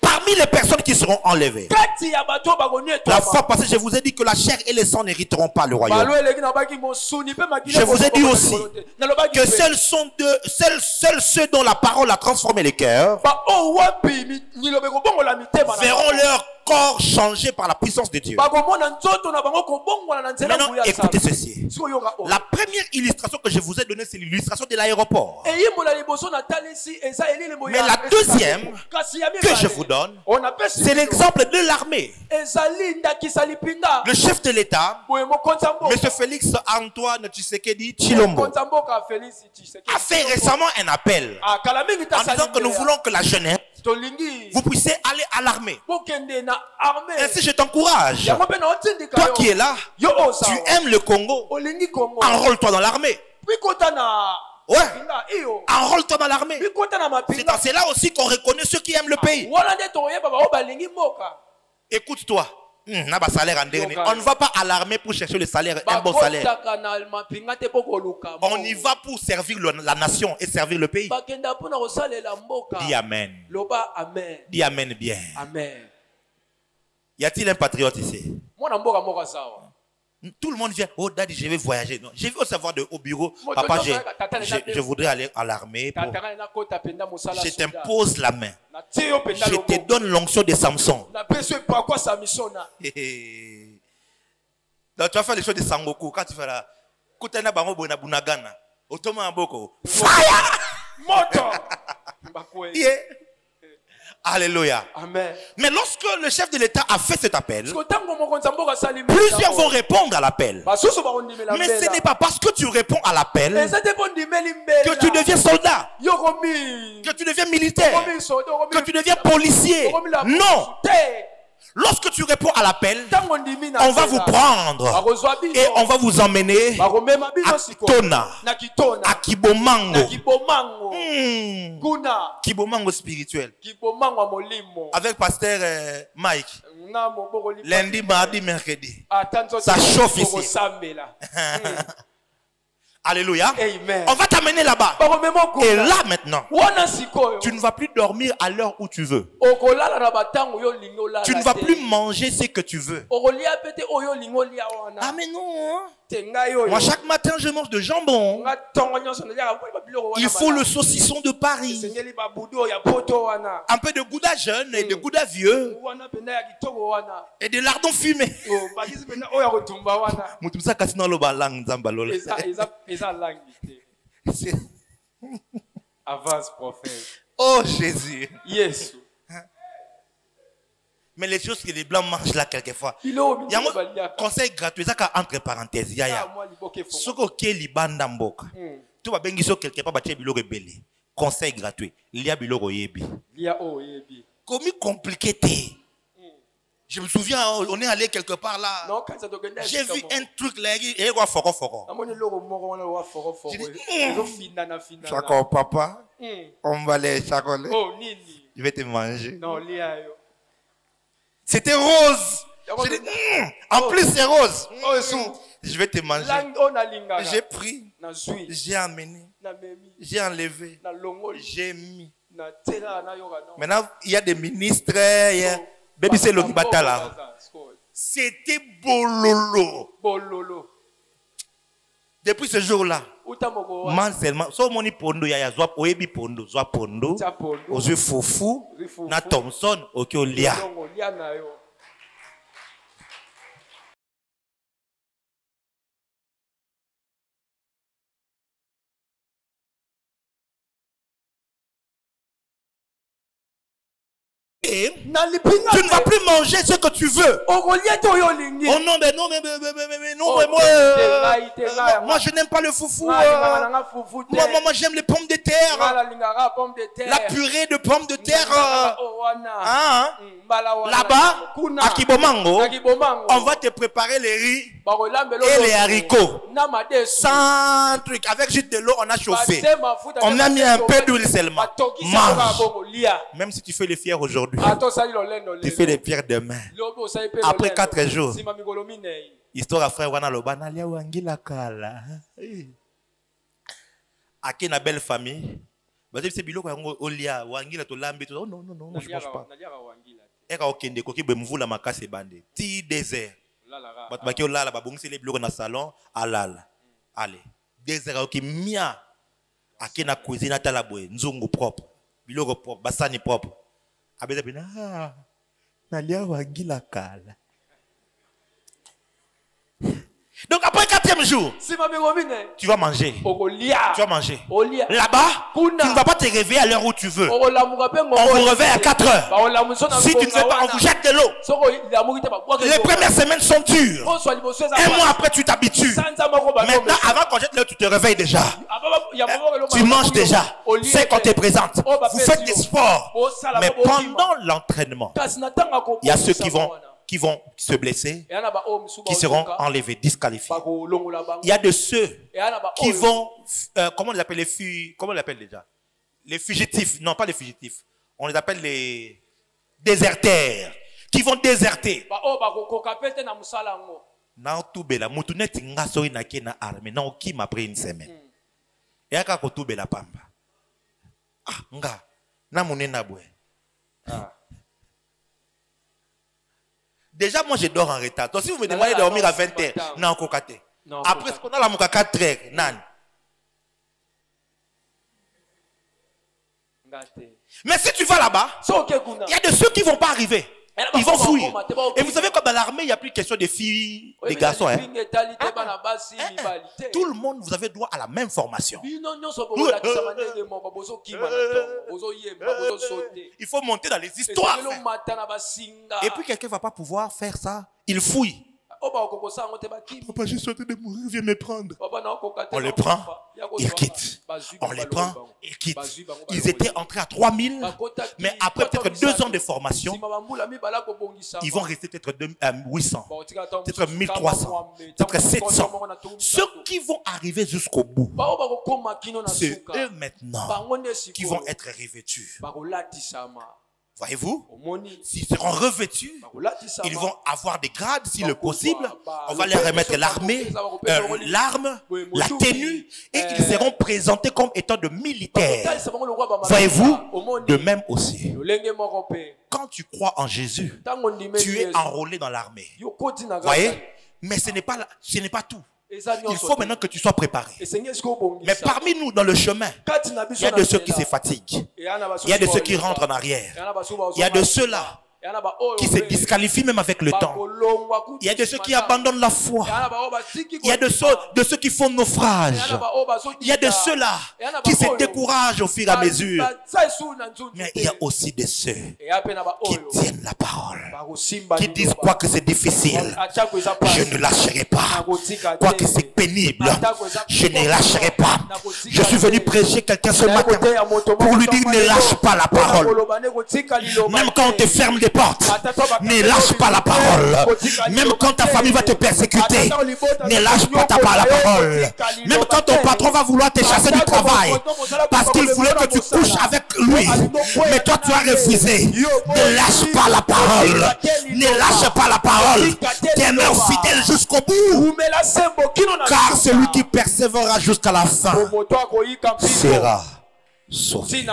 Parmi les personnes qui seront enlevées, la fois passée, je vous ai dit que la chair et le sang n'hériteront pas le royaume. Je vous ai dit aussi que seuls ceux dont la parole a transformé les cœurs verront leur corps changé par la puissance de Dieu. Maintenant, écoutez ceci. La première illustration que je vous ai donnée, c'est l'illustration de l'aéroport. Mais la deuxième que je vous donne, c'est l'exemple de l'armée. Le chef de l'État, M. Félix Antoine Tshisekedi Tshilombo, a fait récemment un appel en disant que nous voulons que la jeunesse, vous puissiez aller à l'armée. Ainsi, je t'encourage. Toi qui es là, tu aimes le Congo, enrôle-toi dans l'armée. Ouais. Enrôle-toi dans l'armée. C'est là aussi qu'on reconnaît ceux qui aiment le pays. Écoute-toi. On ne va pas à l'armée pour chercher le salaire, un bon salaire. On y va pour servir la nation et servir le pays. Dis amen. Dis amen bien. Amen. Y a-t-il un patriote ici? Tout le monde vient. Oh, daddy, je vais voyager. Non, je veux savoir au bureau. Papa, je voudrais aller à l'armée. Je t'impose la main. Je te donne l'onction de Samson. Donc, tu vas faire les choses de Sangoku. Quand tu fais la. Fire! Yeah. Alléluia. Amen. Mais lorsque le chef de l'État a fait cet appel, plusieurs vont répondre à l'appel. Mais ce n'est pas parce que tu réponds à l'appel que tu deviens soldat, que tu deviens militaire, que tu deviens policier. Non. Lorsque tu réponds à l'appel, on va vous prendre et on va vous emmener à Tona, à Kibomango. Kibomango spirituel. Avec pasteur Mike. Lundi, mardi, mercredi. Ça chauffe ici. Alléluia. Amen. On va t'amener là-bas. Et là maintenant, tu ne vas plus dormir à l'heure où tu veux. Tu ne vas plus manger ce que tu veux. Ah mais non. Moi chaque matin je mange de jambon. Il faut le saucisson de Paris. Un peu de gouda jeune et de gouda vieux. Et de lardons fumés. Avance, prophète. Oh Jésus. Yes. Mais les choses que les blancs mangent là quelquefois. Il y a un conseil gratuit, ça entre parenthèses. Ce que les bandes mboka. Tu vas bien dire quelque part bâtir bilo rebelle. Conseil gratuit. Il y a bilo yebi. Comment compliqué t'es? Je me souviens, on est allé quelque part là. J'ai vu un truc là, et quoi foro. Chacun papa, on va aller chacun. Je vais te manger. C'était rose. En plus c'est rose. Je vais te manger. J'ai pris, j'ai amené, j'ai enlevé, j'ai mis. Maintenant il y a des ministres. Baby c'est le batala. C'était bololo. Depuis ce jour-là, man seulement, so moni pondo ya zwa oyebi pondo, zwa pondo, ozwe fofu, na Thompson, oki olia. Tu ne vas plus manger ce que tu veux. Oh non, mais non, mais non, moi je n'aime pas le foufou. Moi j'aime les pommes de terre. La purée de pommes de terre. Là-bas, à Kibomango, on va te préparer les riz et les haricots. Sans truc. Avec juste de l'eau, on a chauffé. On a mis un peu d'huile seulement. Mange. Même si tu fais les fiers aujourd'hui, tu fais les pierres demain. Après 4 jours, histoire à frère Wana Lobana, Lia Wangila Kala. Ake na belle famille. C'est bilo kwa olia Wangila to lambi to. Oh non, je ne mange pas. Eka okende koki bemvula makase bande. Ti désert. Bat baki olala babongisi les bilo na salon alala. Allez. Désert oki mia. Ake na cuisine atala boye nzungu propre. Biloko propre, basani propre. Abeza bina nalia wangila kala. Donc après 4e jour, tu vas manger. Tu vas manger. Là-bas, tu ne vas pas te réveiller à l'heure où tu veux. On vous réveille à 4 heures. Si tu ne veux pas, on vous jette de l'eau. Les premières semaines sont dures. Un mois après, tu t'habitues. Maintenant, avant qu'on jette l'eau, tu te réveilles déjà. Tu manges déjà. C'est qu'on te présente. Vous faites des sports. Mais pendant l'entraînement, il y a ceux qui vont se blesser, qui seront enlevés, disqualifiés. Il y a de ceux qui vont, comment on les appelle comment on les appelle déjà? Les fugitifs, non pas les fugitifs, on les appelle les déserteurs, qui vont déserter. Na tubela mutu neti ngaso ina kena armée na okima après une semaine. Et aka ko tubela pamba. Ah nga na monena bwe. Déjà moi je dors en retard. Donc si vous me demandez de dormir à 20h, na kokate. Après ce qu'on a la muka 4h, nan. Mais si tu vas là-bas, il y a de ceux qui ne vont pas arriver. Ils vont fuir. Et vous savez comme dans l'armée, il n'y a plus question de filles, des garçons. Hein? Tout le monde, vous avez droit à la même formation. Il faut monter dans les histoires. Et puis quelqu'un ne va pas pouvoir faire ça. Il fouille. Papa, je suis en train de mourir, viens me prendre. On les prend, ils quittent. On les prend, ils quittent. Ils étaient entrés à 3000, mais après peut-être 2 ans de formation, ils vont rester peut-être 800, peut-être 1300, peut-être 700. Ceux qui vont arriver jusqu'au bout, c'est eux maintenant qui vont être revêtus. Voyez-vous, s'ils seront revêtus, ils vont avoir des grades, si le possible. On va leur remettre l'armée, l'arme, la tenue, et ils seront présentés comme étant de militaires. Voyez-vous, de même aussi. Quand tu crois en Jésus, tu es enrôlé dans l'armée. Voyez, mais ce n'est pas tout. Il faut maintenant que tu sois préparé. Mais parmi nous, dans le chemin, il y a de ceux qui se fatiguent. Il y a de ceux qui rentrent en arrière. Il y a de ceux-là qui se disqualifient même avec le temps. Il y a de ceux qui abandonnent la foi. Il y a de ceux qui font naufrage. Il y a de ceux-là qui se découragent au fur et à mesure. Mais il y a aussi de ceux qui tiennent la parole, qui disent quoi que c'est difficile, je ne lâcherai pas. Quoi que c'est pénible, je ne lâcherai pas. Je suis venu prêcher quelqu'un ce matin pour lui dire ne lâche pas la parole. Même quand on te ferme des portes, ne lâche pas la parole. Même quand ta famille va te persécuter, ne lâche pas la parole. Même quand ton patron va vouloir te chasser du travail parce qu'il voulait que tu couches avec lui, mais toi tu as refusé, ne lâche pas la parole. Ne lâche pas la parole. Demeure fidèle jusqu'au bout, car celui qui persévérera jusqu'à la fin sera sauvé.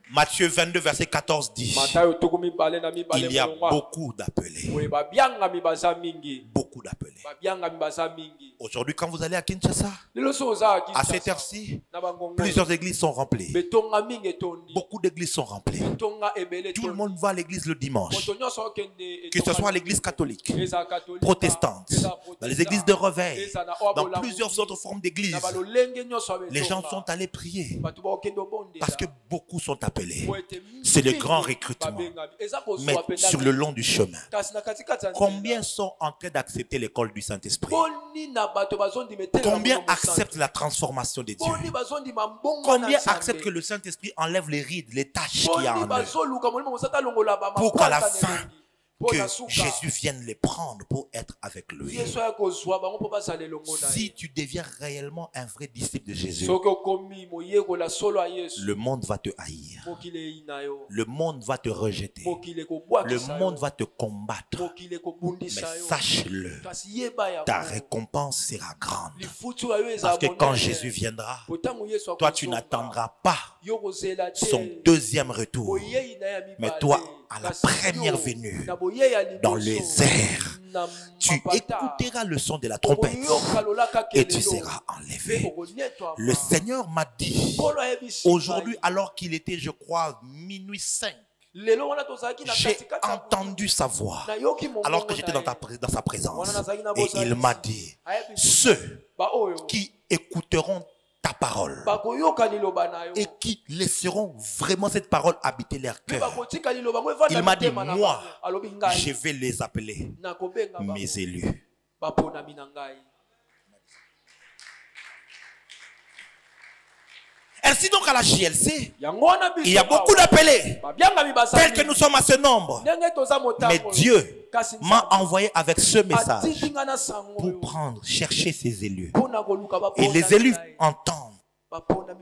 Matthieu 22, verset 14 dit, il y a beaucoup d'appelés. Beaucoup d'appelés. Aujourd'hui, quand vous allez à Kinshasa, à cette heure-ci, plusieurs églises sont remplies. Beaucoup d'églises sont remplies. Tout le monde va à l'église le dimanche. Que ce soit à l'église catholique, protestante, dans les églises de réveil, dans plusieurs autres formes d'églises. Les gens sont allés prier parce que beaucoup sont appelés. C'est le grand recrutement. Mais sur le long du chemin, combien sont en train d'accepter l'école du Saint-Esprit? Combien acceptent la transformation de Dieu? Combien acceptent que le Saint-Esprit enlève les rides, les taches qu'il y a en eux, pour qu'à la fin, que Jésus vienne les prendre pour être avec lui. Si tu deviens réellement un vrai disciple de Jésus, le monde va te haïr. Le monde va te rejeter. Le monde va te combattre. Mais sache-le, ta récompense sera grande. Parce que quand Jésus viendra, toi tu n'attendras pas son deuxième retour. Mais toi, à la première venue, dans les airs, tu écouteras le son de la trompette et tu seras enlevé. Le Seigneur m'a dit aujourd'hui, alors qu'il était, je crois, minuit 5, j'ai entendu sa voix alors que j'étais dans sa présence, et il m'a dit, ceux qui écouteront ta parole et qui laisseront vraiment cette parole habiter leur cœur, il m'a dit, moi je vais les appeler mes élus. Ainsi donc à la JLC, il y a beaucoup d'appelés tels que nous sommes à ce nombre, mais Dieu m'a envoyé avec ce message pour chercher ses élus. Et les élus entendent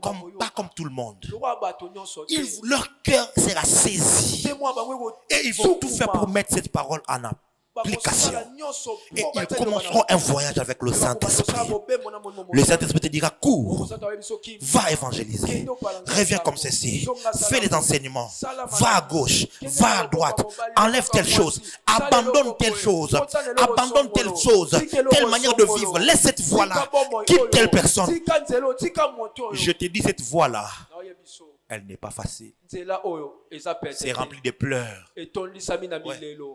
comme pas comme tout le monde. Leur cœur sera saisi. Et ils vont tout faire pour mettre cette parole en application. Et ils commenceront un voyage avec le Saint-Esprit. Le Saint-Esprit te dira, cours, va évangéliser, reviens comme ceci, fais les enseignements, va à gauche, va à droite, enlève telle chose, abandonne telle chose, telle manière de vivre, laisse cette voie-là, quitte telle personne. Je te dis, cette voie-là, elle n'est pas facile. C'est rempli de pleurs. Ouais.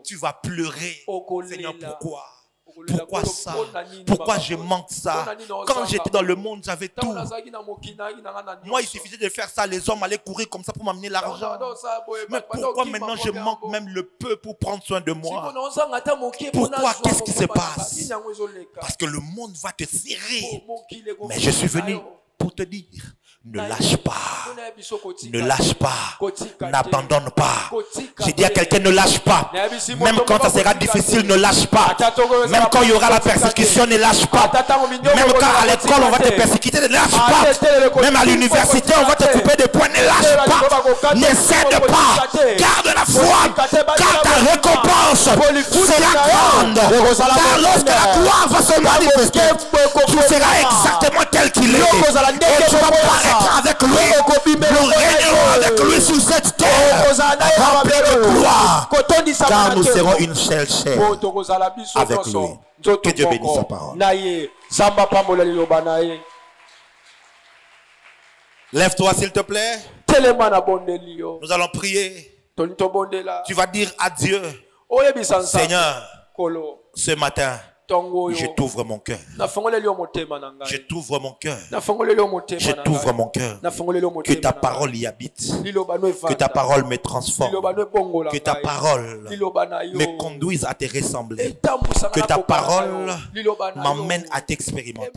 Tu vas pleurer. Seigneur, pourquoi? Pourquoi ça? Pourquoi je manque ça? Quand j'étais dans le monde, j'avais tout. Moi, il suffisait de faire ça. Les hommes allaient courir comme ça pour m'amener l'argent. Mais pourquoi maintenant je manque même le peu pour prendre soin de moi? Pourquoi? Qu'est-ce qui se passe? Parce que le monde va te serrer. Mais je suis venu pour te dire, ne lâche pas, ne lâche pas, n'abandonne pas. J'ai dit à quelqu'un, ne lâche pas. Même quand ça sera difficile, ne lâche pas. Même quand il y aura la persécution, ne lâche pas. Même quand à l'école on va te persécuter, ne lâche pas. Même à l'université on va te couper des points, ne lâche pas. Ne cède pas. Garde la foi, car ta récompense sera grande. Car lorsque la gloire va se manifester, tu seras exactement tel qu'il est. Et tu vas paraître avec lui, nous régnerons avec lui sur cette terre, remplie de gloire, car nous serons une seule chair avec lui. Que Dieu bénisse sa parole. Lève-toi s'il te plaît. Nous allons prier. Tu vas dire à Dieu, Seigneur, ce matin, je t'ouvre mon cœur. Je t'ouvre mon cœur. Je t'ouvre mon cœur. Que ta parole y habite. Que ta parole me transforme. Que ta parole me conduise à te ressembler. Que ta parole m'emmène à t'expérimenter.